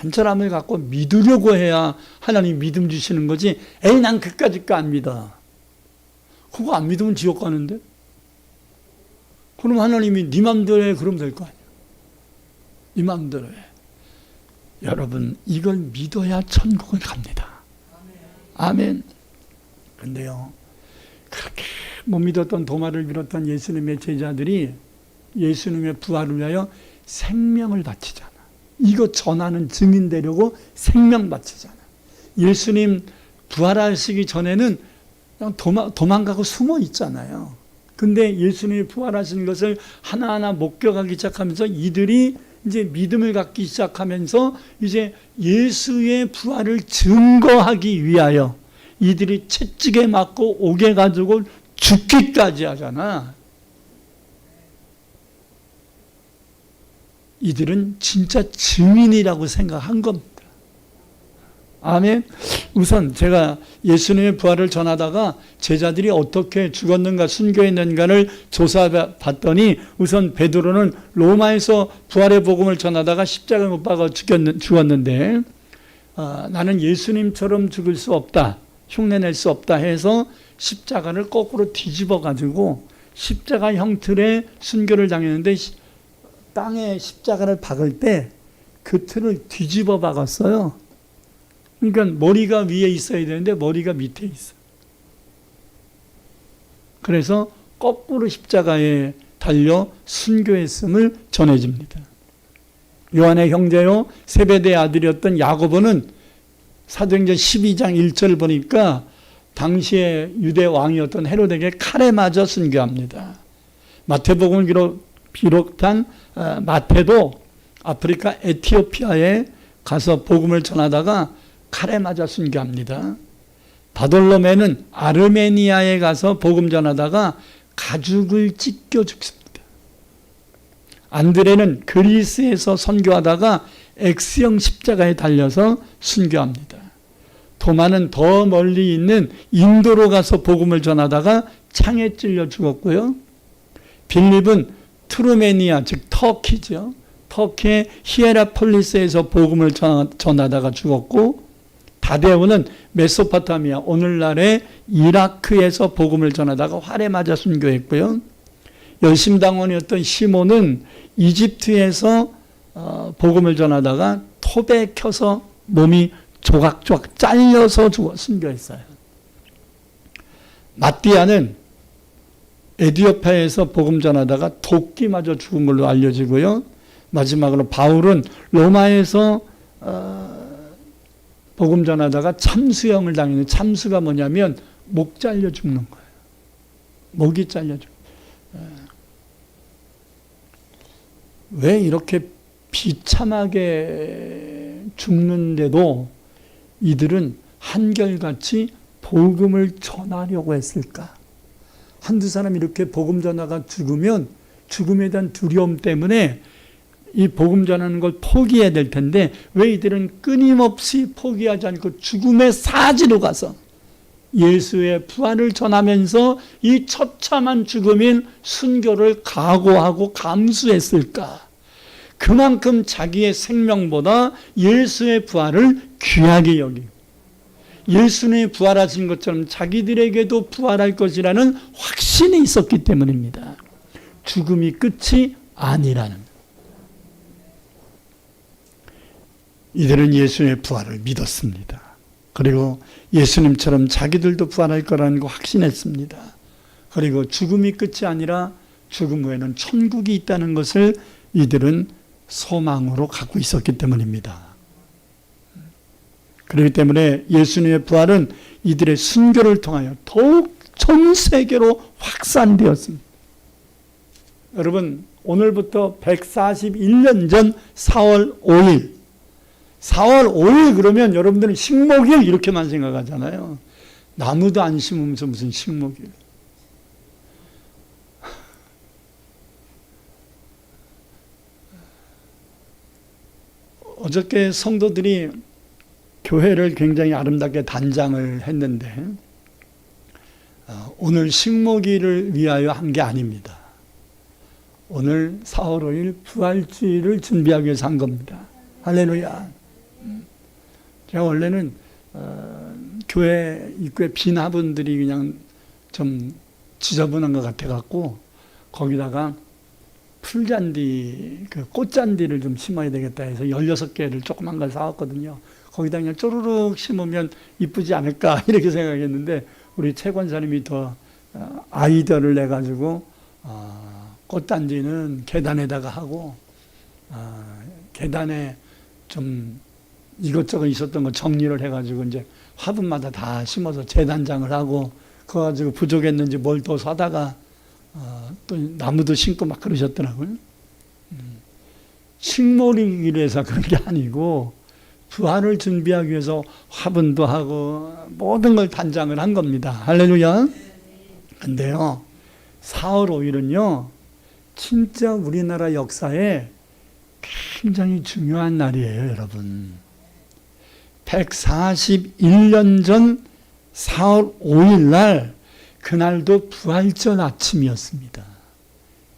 [SPEAKER 1] 간절함을 갖고 믿으려고 해야 하나님 믿음 주시는 거지. 에이 난 그까짓 거 안 믿어. 그거 안 믿으면 지옥 가는데? 그럼 하나님이 네 맘대로 해 그러면 될 거 아니야. 네 맘대로 해. 여러분 이걸 믿어야 천국을 갑니다. 아멘. 근데요 그렇게 못 믿었던 도마를 빌었던 예수님의 제자들이 예수님의 부활을 위하여 생명을 바치잖아. 이거 전하는 증인 되려고 생명 바치잖아. 예수님 부활하시기 전에는 그냥 도망가고 숨어 있잖아요. 근데 예수님이 부활하신 것을 하나하나 목격하기 시작하면서 이들이 이제 믿음을 갖기 시작하면서 이제 예수의 부활을 증거하기 위하여 이들이 채찍에 맞고 옥에 가지고 죽기까지 하잖아. 이들은 진짜 증인이라고 생각한 겁니다. 아멘. 우선 제가 예수님의 부활을 전하다가 제자들이 어떻게 죽었는가 순교했는가를 조사봤더니 우선 베드로는 로마에서 부활의 복음을 전하다가 십자가에 못 박아 죽었는데 나는 예수님처럼 죽을 수 없다, 흉내낼 수 없다 해서 십자가를 거꾸로 뒤집어 가지고 십자가 형틀에 순교를 당했는데 땅에 십자가를 박을 때 그 틀을 뒤집어 박았어요. 그러니까 머리가 위에 있어야 되는데 머리가 밑에 있어요. 그래서 거꾸로 십자가에 달려 순교했음을 전해집니다. 요한의 형제요 세베대의 아들이었던 야고보는 사도행전 12장 1절 보니까 당시에 유대 왕이었던 헤롯에게 칼에 맞아 순교합니다. 마태복음을 비롯한 마태도 아프리카 에티오피아에 가서 복음을 전하다가 칼에 맞아 순교합니다. 바돌로메는 아르메니아에 가서 복음 전하다가 가죽을 찢겨 죽습니다. 안드레는 그리스에서 선교하다가 X형 십자가에 달려서 순교합니다. 도마는 더 멀리 있는 인도로 가서 복음을 전하다가 창에 찔려 죽었고요. 빌립은 트루메니아, 즉 터키죠. 터키의 히에라폴리스에서 복음을 전하다가 죽었고, 다데오는 메소포타미아, 오늘날의 이라크에서 복음을 전하다가 활에 맞아 순교했고요. 열심당원이었던 시몬은 이집트에서 복음을 전하다가 톱에 켜서 몸이 조각조각 잘려서 순교했어요. 마띠아는 에디오피아에서 복음 전하다가 도끼 맞아 죽은 걸로 알려지고요. 마지막으로 바울은 로마에서 복음 전하다가 참수형을 당했는데, 참수가 뭐냐면 목 잘려 죽는 거예요. 목이 잘려 죽는 거예요. 왜 이렇게 비참하게 죽는데도 이들은 한결같이 복음을 전하려고 했을까? 한두 사람 이렇게 복음 전하가 죽으면 죽음에 대한 두려움 때문에 이 복음 전하는 걸 포기해야 될 텐데, 왜 이들은 끊임없이 포기하지 않고 죽음의 사지로 가서 예수의 부활을 전하면서 이 처참한 죽음인 순교를 각오하고 감수했을까? 그만큼 자기의 생명보다 예수의 부활을 귀하게 여기고, 예수님이 부활하신 것처럼 자기들에게도 부활할 것이라는 확신이 있었기 때문입니다. 죽음이 끝이 아니라는. 이들은 예수님의 부활을 믿었습니다. 그리고 예수님처럼 자기들도 부활할 거라는 거 확신했습니다. 그리고 죽음이 끝이 아니라 죽음 후에는 천국이 있다는 것을 이들은 소망으로 갖고 있었기 때문입니다. 그렇기 때문에 예수님의 부활은 이들의 순교를 통하여 더욱 전 세계로 확산되었습니다. 여러분, 오늘부터 141년 전 4월 5일 4월 5일 그러면 여러분들은 식목일 이렇게만 생각하잖아요. 나무도 안 심으면서 무슨 식목일. 어저께 성도들이 교회를 굉장히 아름답게 단장을 했는데, 오늘 식목일을 위하여 한 게 아닙니다. 오늘 4월 5일 부활주일을 준비하기 위해서 한 겁니다. 할렐루야. 제가 원래는 교회 입구에 빈 화분들이 그냥 좀 지저분한 것 같아갖고 거기다가 풀잔디, 그 꽃잔디를 좀 심어야 되겠다 해서 16개를 조그만 걸 사왔거든요. 거기다 그냥 쪼르륵 심으면 이쁘지 않을까 이렇게 생각했는데, 우리 최 권사님이 더 아이디어를 내가지고 꽃단지는 계단에다가 하고, 계단에 좀 이것저것 있었던 거 정리를 해가지고 이제 화분마다 다 심어서 재단장을 하고, 그거 가지고 부족했는지 뭘 또 사다가 또 나무도 심고 막 그러셨더라고요. 식목일에서 그런 게 아니고 부활을 준비하기 위해서 화분도 하고 모든 걸 단장을 한 겁니다. 할렐루야. 근데요, 4월 5일은요 진짜 우리나라 역사에 굉장히 중요한 날이에요. 여러분, 141년 전 4월 5일 날, 그날도 부활절 아침이었습니다.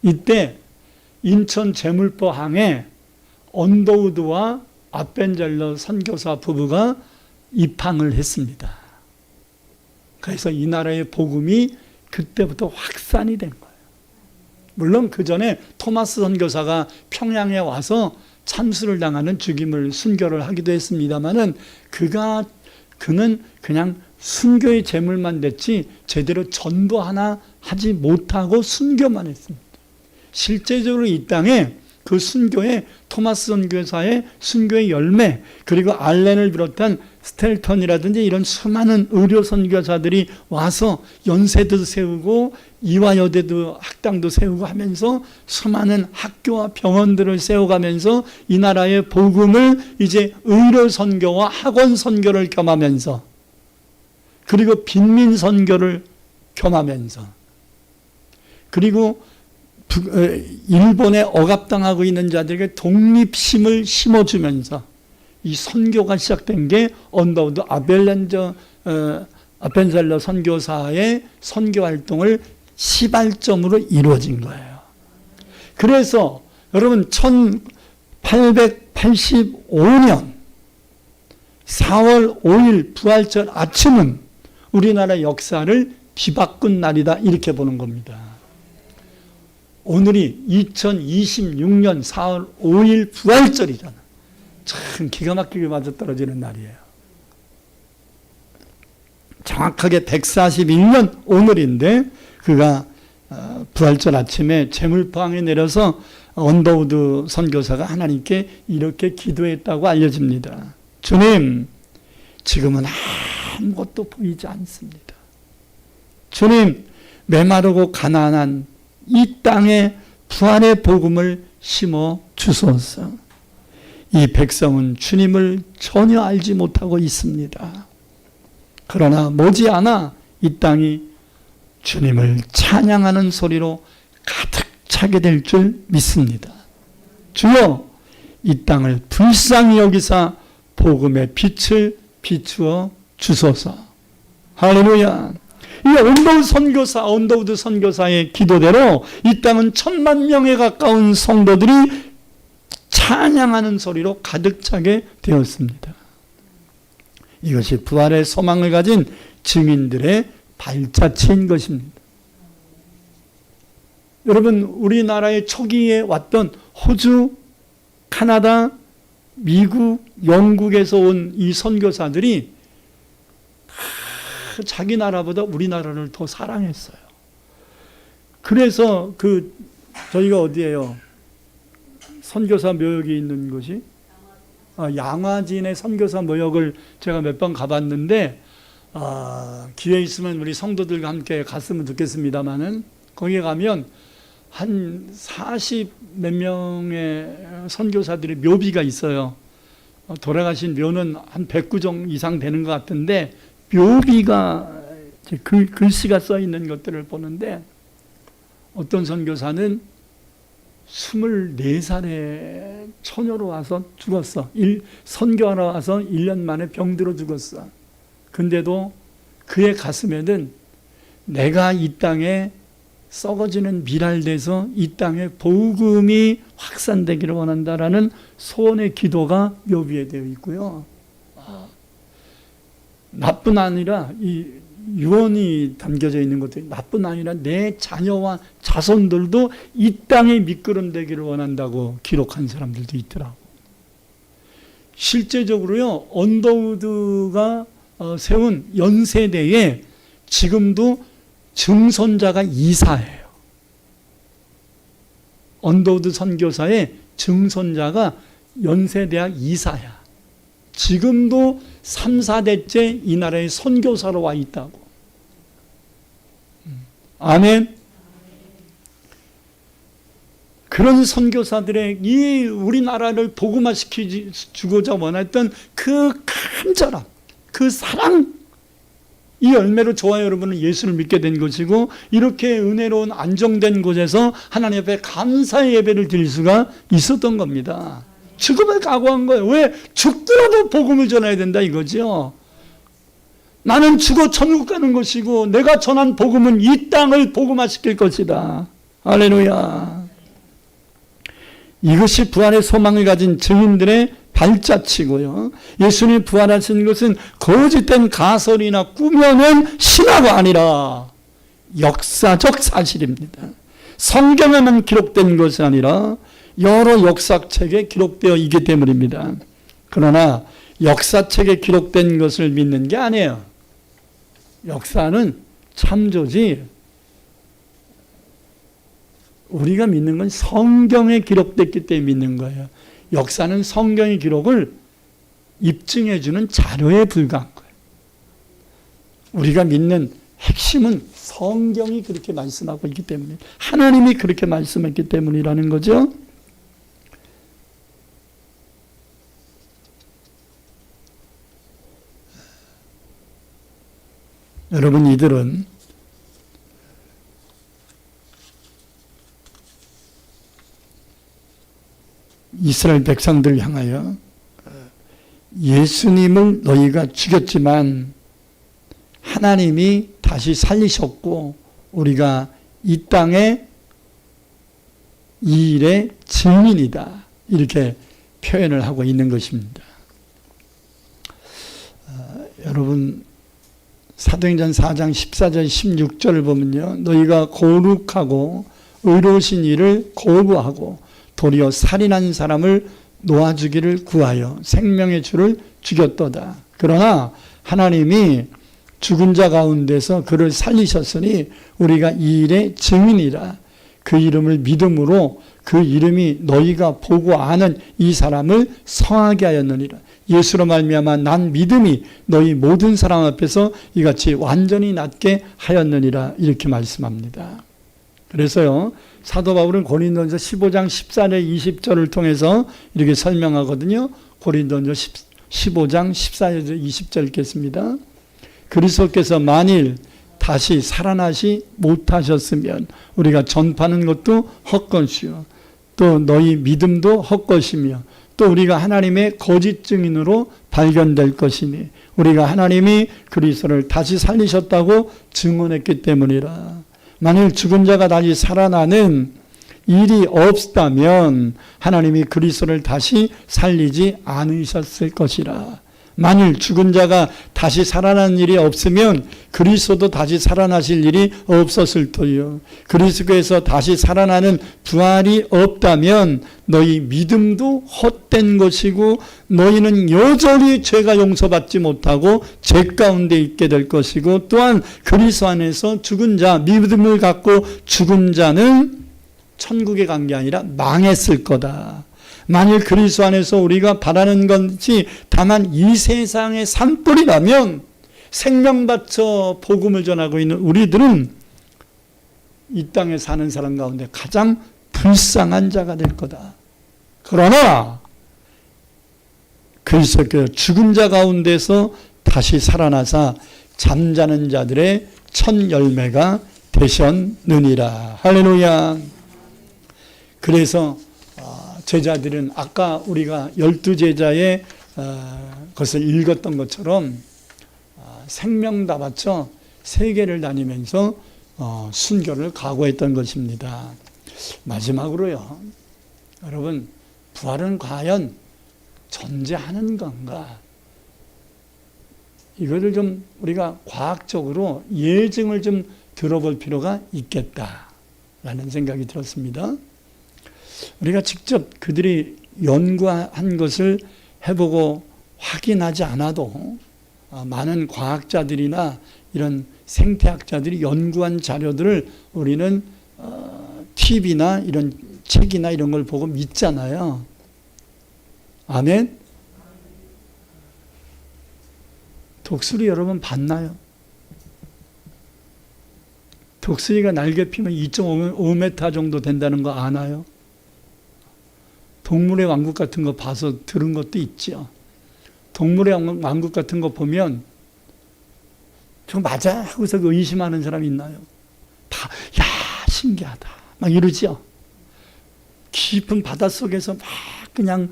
[SPEAKER 1] 이때 인천 제물포항에 언더우드와 아벤젤러 선교사 부부가 입항을 했습니다. 그래서 이 나라의 복음이 그때부터 확산이 된 거예요. 물론 그 전에 토마스 선교사가 평양에 와서 참수를 당하는 죽임을 순교를 하기도 했습니다만은 그는 그냥 순교의 제물만 됐지 제대로 전도 하나 하지 못하고 순교만 했습니다. 실제적으로 이 땅에 그 순교에 토마스 선교사의 순교의 열매, 그리고 알렌을 비롯한 스텔턴이라든지 이런 수많은 의료 선교사들이 와서 연세도 세우고 이화여대도 학당도 세우고 하면서 수많은 학교와 병원들을 세워가면서 이 나라의 복음을 이제 의료 선교와 학원 선교를 겸하면서, 그리고 빈민 선교를 겸하면서, 그리고 일본에 억압당하고 있는 자들에게 독립심을 심어주면서 이 선교가 시작된 게 언더우드 아벤젤러 선교사의 선교 활동을 시발점으로 이루어진 거예요. 그래서 여러분 1885년 4월 5일 부활절 아침은 우리나라 역사를 뒤바꾼 날이다, 이렇게 보는 겁니다. 오늘이 2026년 4월 5일 부활절이잖아. 참 기가 막히게 맞아떨어지는 날이에요. 정확하게 141년 오늘인데 그가 부활절 아침에 제물포항에 내려서 언더우드 선교사가 하나님께 이렇게 기도했다고 알려집니다. 주님, 지금은 아무것도 보이지 않습니다. 주님, 메마르고 가난한 이 땅에 부활의 복음을 심어 주소서. 이 백성은 주님을 전혀 알지 못하고 있습니다. 그러나 머지않아 이 땅이 주님을 찬양하는 소리로 가득 차게 될 줄 믿습니다. 주여, 이 땅을 불쌍히 여기사 복음의 빛을 비추어 주소서. 할렐루야. 이 언더우드 선교사의 기도대로 이 땅은 10,000명에 가까운 성도들이 찬양하는 소리로 가득 차게 되었습니다. 이것이 부활의 소망을 가진 증인들의 발자취인 것입니다. 여러분, 우리나라의 초기에 왔던 호주, 카나다, 미국, 영국에서 온 이 선교사들이 자기 나라보다 우리나라를 더 사랑했어요. 그래서 저희가 어디예요? 선교사 묘역이 있는 곳이 양화진의 선교사 묘역을 제가 몇 번 가봤는데 기회 있으면 우리 성도들과 함께 갔으면 좋겠습니다만은 거기에 가면 한 40 몇 명의 선교사들의 묘비가 있어요. 돌아가신 묘는 한 109종 이상 되는 것 같은데 묘비가 글씨가 써 있는 것들을 보는데 어떤 선교사는 24살에 처녀로 와서 죽었어. 선교하러 와서 1년 만에 병들어 죽었어. 근데도 그의 가슴에는 내가 이 땅에 썩어지는 미랄돼서 이 땅에 복음이 확산되기를 원한다라는 소원의 기도가 묘비에 되어 있고요. 나뿐 아니라 이 유언이 담겨져 있는 것들이 나뿐 아니라 내 자녀와 자손들도 이 땅에 미끄럼되기를 원한다고 기록한 사람들도 있더라고. 실제적으로요, 언더우드가 세운 연세대에 지금도 증손자가 이사예요. 언더우드 선교사의 증손자가 연세대학 이사야. 지금도 3, 4대째 이 나라의 선교사로 와 있다고. 아멘. 그런 선교사들의 이 우리나라를 복음화시키고자 원했던 그 간절함, 그 사랑, 이 열매로 저와 여러분은 예수를 믿게 된 것이고 이렇게 은혜로운 안정된 곳에서 하나님 앞에 감사의 예배를 드릴 수가 있었던 겁니다. 죽음을 각오한 거예요. 왜? 죽더라도 복음을 전해야 된다 이거죠. 나는 죽어 천국 가는 것이고 내가 전한 복음은 이 땅을 복음화시킬 것이다. 할렐루야. 이것이 부활의 소망을 가진 증인들의 발자취고요. 예수님이 부활하신 것은 거짓된 가설이나 꾸며낸 신화가 아니라 역사적 사실입니다. 성경에만 기록된 것이 아니라 여러 역사책에 기록되어 있기 때문입니다. 그러나 역사책에 기록된 것을 믿는 게 아니에요. 역사는 참조지 우리가 믿는 건 성경에 기록됐기 때문에 믿는 거예요. 역사는 성경의 기록을 입증해 주는 자료에 불과한 거예요. 우리가 믿는 핵심은 성경이 그렇게 말씀하고 있기 때문에, 하나님이 그렇게 말씀했기 때문이라는 거죠. 여러분, 이들은 이스라엘 백성들을 향하여 예수님을 너희가 죽였지만 하나님이 다시 살리셨고 우리가 이 땅에 이 일의 증인이다, 이렇게 표현을 하고 있는 것입니다. 여러분, 사도행전 4장 14절 16절을 보면요, 너희가 거룩하고 의로우신 이를 거부하고 도리어 살인한 사람을 놓아주기를 구하여 생명의 주를 죽였도다. 그러나 하나님이 죽은 자 가운데서 그를 살리셨으니 우리가 이 일의 증인이라. 그 이름을 믿음으로 그 이름이 너희가 보고 아는 이 사람을 성하게 하였느니라. 예수로 말미암아 난 믿음이 너희 모든 사람 앞에서 이같이 완전히 낫게 하였느니라, 이렇게 말씀합니다. 그래서요, 사도 바울은 고린도전서 15장 14절 20절을 통해서 이렇게 설명하거든요. 고린도전서 15장 14절 20절 읽겠습니다. 그리스도께서 만일 다시 살아나시 못하셨으면 우리가 전파하는 것도 헛것이요 또 너희 믿음도 헛것이며 또 우리가 하나님의 거짓 증인으로 발견될 것이니 우리가 하나님이 그리스도를 다시 살리셨다고 증언했기 때문이라. 만일 죽은 자가 다시 살아나는 일이 없다면 하나님이 그리스도를 다시 살리지 않으셨을 것이라. 만일 죽은 자가 다시 살아나는 일이 없으면 그리스도도 다시 살아나실 일이 없었을 터이요. 그리스도에서 다시 살아나는 부활이 없다면 너희 믿음도 헛된 것이고 너희는 여전히 죄가 용서받지 못하고 죄 가운데 있게 될 것이고 또한 그리스도 안에서 죽은 자, 믿음을 갖고 죽은 자는 천국에 간 게 아니라 망했을 거다. 만일 그리스도 안에서 우리가 바라는 것이 다만 이 세상의 산불이라면 생명 바쳐 복음을 전하고 있는 우리들은 이 땅에 사는 사람 가운데 가장 불쌍한 자가 될 거다. 그러나 그리스도께서 죽은 자 가운데서 다시 살아나사 잠자는 자들의 첫 열매가 되셨느니라. 할렐루야. 그래서 제자들은 아까 우리가 12제자의 것을 읽었던 것처럼 생명 다 바쳐 세계를 다니면서 순교를 각오했던 것입니다. 마지막으로요, 여러분, 부활은 과연 존재하는 건가? 이거를 좀 우리가 과학적으로 예증을 좀 들어볼 필요가 있겠다라는 생각이 들었습니다. 우리가 직접 그들이 연구한 것을 해보고 확인하지 않아도 많은 과학자들이나 이런 생태학자들이 연구한 자료들을 우리는 TV나 이런 책이나 이런 걸 보고 믿잖아요. 아멘? 독수리 여러분 봤나요? 독수리가 날개 피면 2.5m 정도 된다는 거 아나요? 동물의 왕국 같은 거 봐서 들은 것도 있죠. 동물의 왕국 같은 거 보면 저 맞아? 하고서 의심하는 사람이 있나요? 야, 신기하다 막 이러죠. 깊은 바닷속에서 막 그냥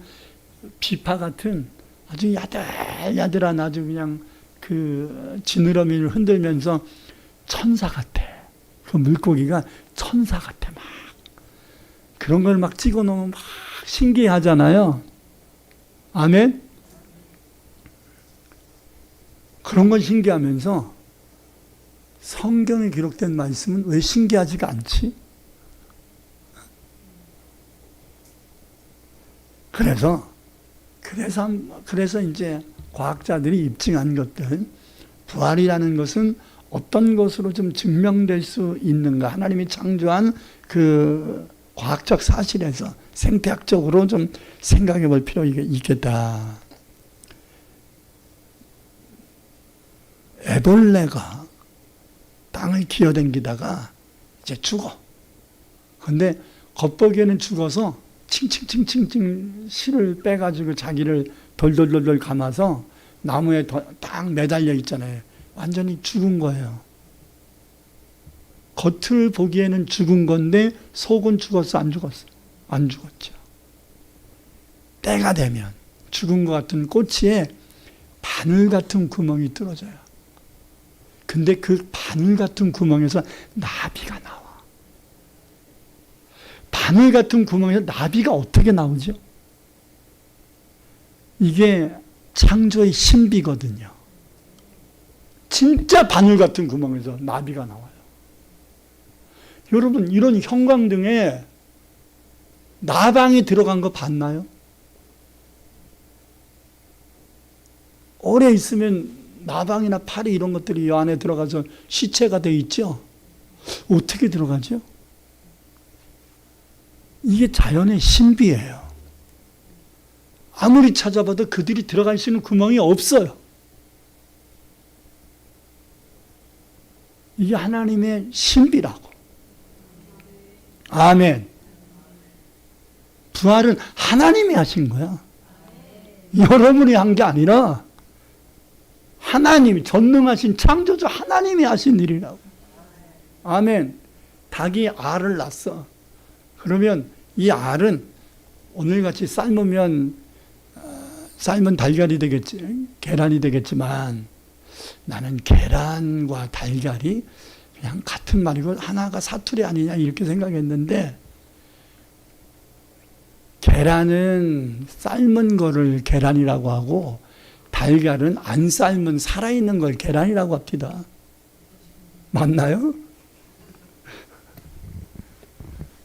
[SPEAKER 1] 비파 같은 아주 야들야들한 아주 그냥 그 지느러미를 흔들면서 천사 같아. 그 물고기가 천사 같아. 막 그런 걸 막 찍어 놓으면 막 신기하잖아요. 아멘? 그런 건 신기하면서 성경에 기록된 말씀은 왜 신기하지가 않지? 그래서 이제 과학자들이 입증한 것들, 부활이라는 것은 어떤 것으로 좀 증명될 수 있는가? 하나님이 창조한 그 과학적 사실에서 생태학적으로 좀 생각해 볼 필요가 있겠다. 애벌레가 땅을 기어댕기다가 이제 죽어. 근데 겉보기에는 죽어서 칭칭칭칭칭 실을 빼가지고 자기를 돌돌돌돌 감아서 나무에 딱 매달려 있잖아요. 완전히 죽은 거예요. 겉을 보기에는 죽은 건데 속은 죽었어, 안 죽었어? 안 죽었죠. 때가 되면 죽은 것 같은 꼬치에 바늘 같은 구멍이 뚫어져요. 근데 그 바늘 같은 구멍에서 나비가 나와. 바늘 같은 구멍에서 나비가 어떻게 나오죠? 이게 창조의 신비거든요. 진짜 바늘 같은 구멍에서 나비가 나와요. 여러분, 이런 형광등에 나방이 들어간 거 봤나요? 오래 있으면 나방이나 파리 이런 것들이 이 안에 들어가서 시체가 돼 있죠? 어떻게 들어가죠? 이게 자연의 신비예요. 아무리 찾아봐도 그들이 들어갈 수 있는 구멍이 없어요. 이게 하나님의 신비라고. 아멘. 부활은 하나님이 하신 거야. 여러분이 한 게 아니라 하나님이, 전능하신 창조주 하나님이 하신 일이라고. 아멘. 닭이 알을 낳았어. 그러면 이 알은 오늘같이 삶은 달걀이 되겠지, 계란이 되겠지만, 나는 계란과 달걀이 그냥 같은 말이고 하나가 사투리 아니냐 이렇게 생각했는데, 계란은 삶은 거를 계란이라고 하고 달걀은 안 삶은 살아있는 걸 계란이라고 합니다. 맞나요?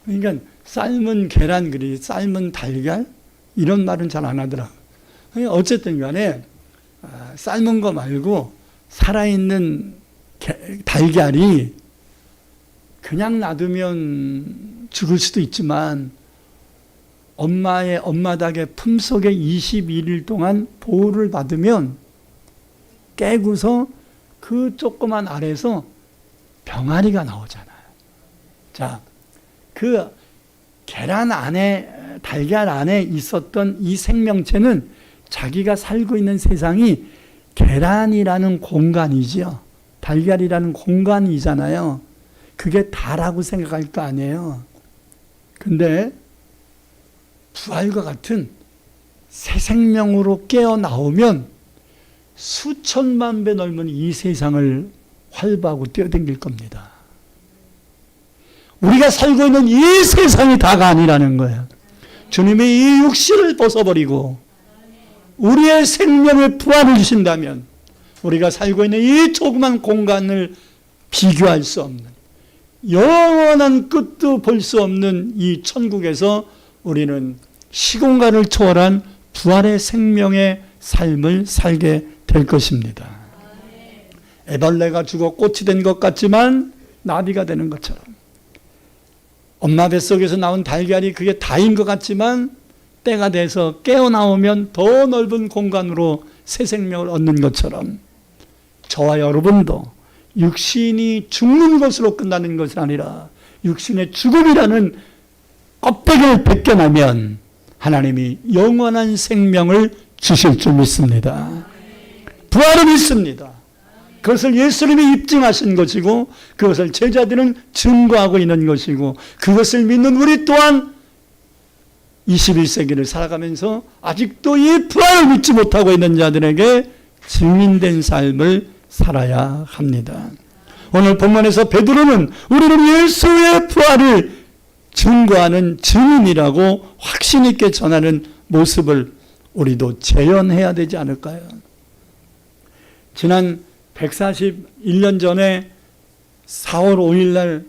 [SPEAKER 1] 그러니까 삶은 계란 그리 삶은 달걀 이런 말은 잘 안 하더라고요. 어쨌든 간에 삶은 거 말고 살아있는 달걀이 그냥 놔두면 죽을 수도 있지만 엄마 닭의 품속에 21일 동안 보호를 받으면 깨고서 그 조그만 알에서 병아리가 나오잖아요. 자, 그 계란 안에, 달걀 안에 있었던 이 생명체는 자기가 살고 있는 세상이 계란이라는 공간이지요. 달걀이라는 공간이잖아요. 그게 다라고 생각할 거 아니에요. 근데 부활과 같은 새 생명으로 깨어나오면 수천만 배 넘는 이 세상을 활보하고 뛰어댕길 겁니다. 우리가 살고 있는 이 세상이 다가 아니라는 거예요. 주님이 이 육신을 벗어버리고 우리의 생명의 부활을 주신다면 우리가 살고 있는 이 조그만 공간을 비교할 수 없는, 영원한 끝도 볼 수 없는 이 천국에서 우리는 시공간을 초월한 부활의 생명의 삶을 살게 될 것입니다. 애벌레가 죽어 꽃이 된 것 같지만 나비가 되는 것처럼, 엄마 뱃속에서 나온 달걀이 그게 다인 것 같지만 때가 돼서 깨어나오면 더 넓은 공간으로 새 생명을 얻는 것처럼, 저와 여러분도 육신이 죽는 것으로 끝나는 것이 아니라 육신의 죽음이라는 껍데기를 벗겨나면 하나님이 영원한 생명을 주실 줄 믿습니다. 부활을 믿습니다. 그것을 예수님이 입증하신 것이고 그것을 제자들은 증거하고 있는 것이고 그것을 믿는 우리 또한 21세기를 살아가면서 아직도 이 부활을 믿지 못하고 있는 자들에게 증인된 삶을 살아야 합니다. 오늘 본문에서 베드로는 우리는 예수의 부활을 증거하는 증인이라고 확신 있게 전하는 모습을 우리도 재현해야 되지 않을까요? 지난 141년 전에 4월 5일 날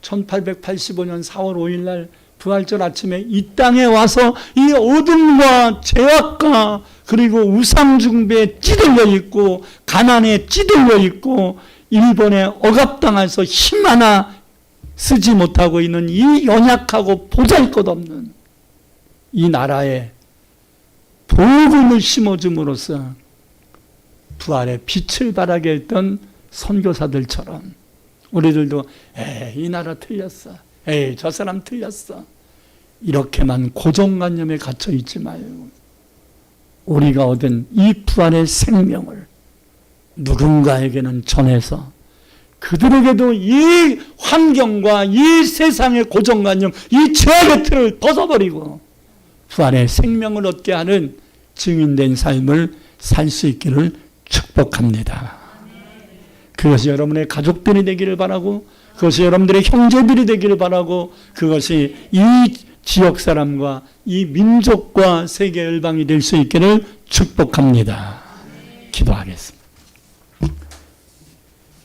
[SPEAKER 1] 1885년 4월 5일 날 부활절 아침에 이 땅에 와서 이 어둠과 죄악과 그리고 우상숭배에 찌들려 있고 가난에 찌들려 있고 일본에 억압당해서 힘 하나 쓰지 못하고 있는 이 연약하고 보잘것없는 이 나라에 복음을 심어줌으로써 부활의 빛을 발하게 했던 선교사들처럼 우리들도 이 나라 틀렸어, 저 사람 틀렸어, 이렇게만 고정관념에 갇혀 있지 말고 우리가 얻은 이 부활의 생명을 누군가에게는 전해서 그들에게도 이 환경과 이 세상의 고정관념, 이 죄악의 틀을 벗어버리고 부활의 생명을 얻게 하는 증인된 삶을 살 수 있기를 축복합니다. 그것이 여러분의 가족들이 되기를 바라고, 그것이 여러분들의 형제들이 되기를 바라고, 그것이 이 지역 사람과 이 민족과 세계 열방이 될 수 있기를 축복합니다. 기도하겠습니다.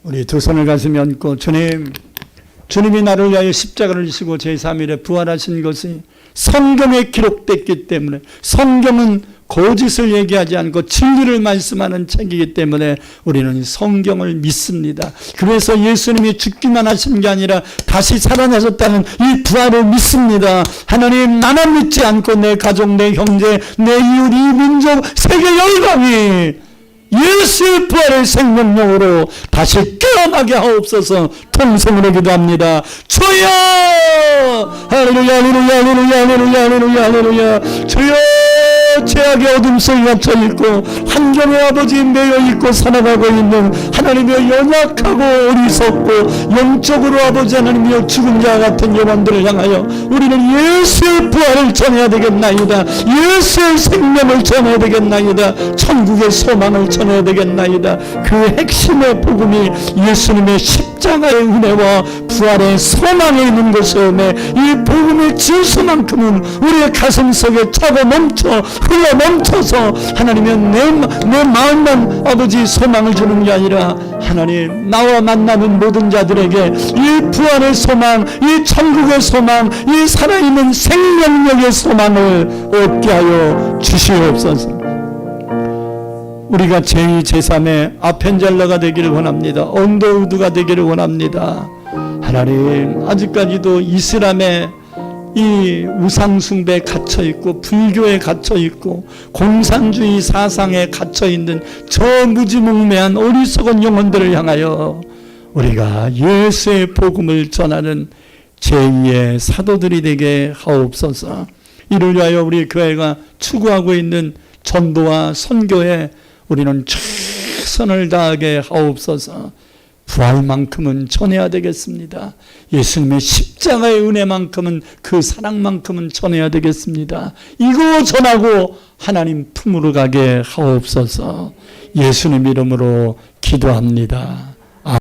[SPEAKER 1] 우리 두 손을 가슴에 얹고, 주님이 나를 위하여 십자가를 지시고 제3일에 부활하신 것이 성경에 기록됐기 때문에, 성경은 거짓을 얘기하지 않고 진리를 말씀하는 책이기 때문에 우리는 성경을 믿습니다. 그래서 예수님이 죽기만 하신 게 아니라 다시 살아나셨다는 이 부활을 믿습니다. 하나님, 나만 믿지 않고 내 가족, 내 형제, 내 이웃, 이 민족, 세계 열방이 예수의 부활의 생명력으로 다시 깨어나게 하옵소서. 통성으로 기도합니다. 주여! 할렐루야, 할렐루야, 할렐루야, 할렐루야, 할렐루야, 할렐루야. 주여! 죄악의 어둠 속에 갇혀 있고 환경의 아버지 매여 있고 살아가고 있는 하나님의 연약하고 어리석고 영적으로 아버지 하나님의 죽은 자 같은 영혼들을 향하여 우리는 예수의 부활을 전해야 되겠나이다. 예수의 생명을 전해야 되겠나이다. 천국의 소망을 전해야 되겠나이다. 그 핵심의 복음이 예수님의 십자가의 은혜와 부활의 소망에 있는 것이오매 이 복음의 진수만큼은 우리의 가슴 속에 차고 멈춰 흘러 멈춰서 하나님의 내 마음만 아버지 소망을 주는 게 아니라 하나님, 나와 만나는 모든 자들에게 이 부활의 소망, 이 천국의 소망, 이 살아있는 생명력의 소망을 얻게 하여 주시옵소서. 우리가 제2, 제3의 아펜젤러가 되기를 원합니다. 언더우드가 되기를 원합니다. 하나님, 아직까지도 이슬람의 이 우상숭배에 갇혀있고 불교에 갇혀있고 공산주의 사상에 갇혀있는 저 무지몽매한 어리석은 영혼들을 향하여 우리가 예수의 복음을 전하는 제2의 사도들이 되게 하옵소서. 이를 위하여 우리 교회가 추구하고 있는 전도와 선교에 우리는 최선을 다하게 하옵소서. 부활만큼은 전해야 되겠습니다. 예수님의 십자가의 은혜만큼은, 그 사랑만큼은 전해야 되겠습니다. 이거 전하고 하나님 품으로 가게 하옵소서. 예수님 이름으로 기도합니다.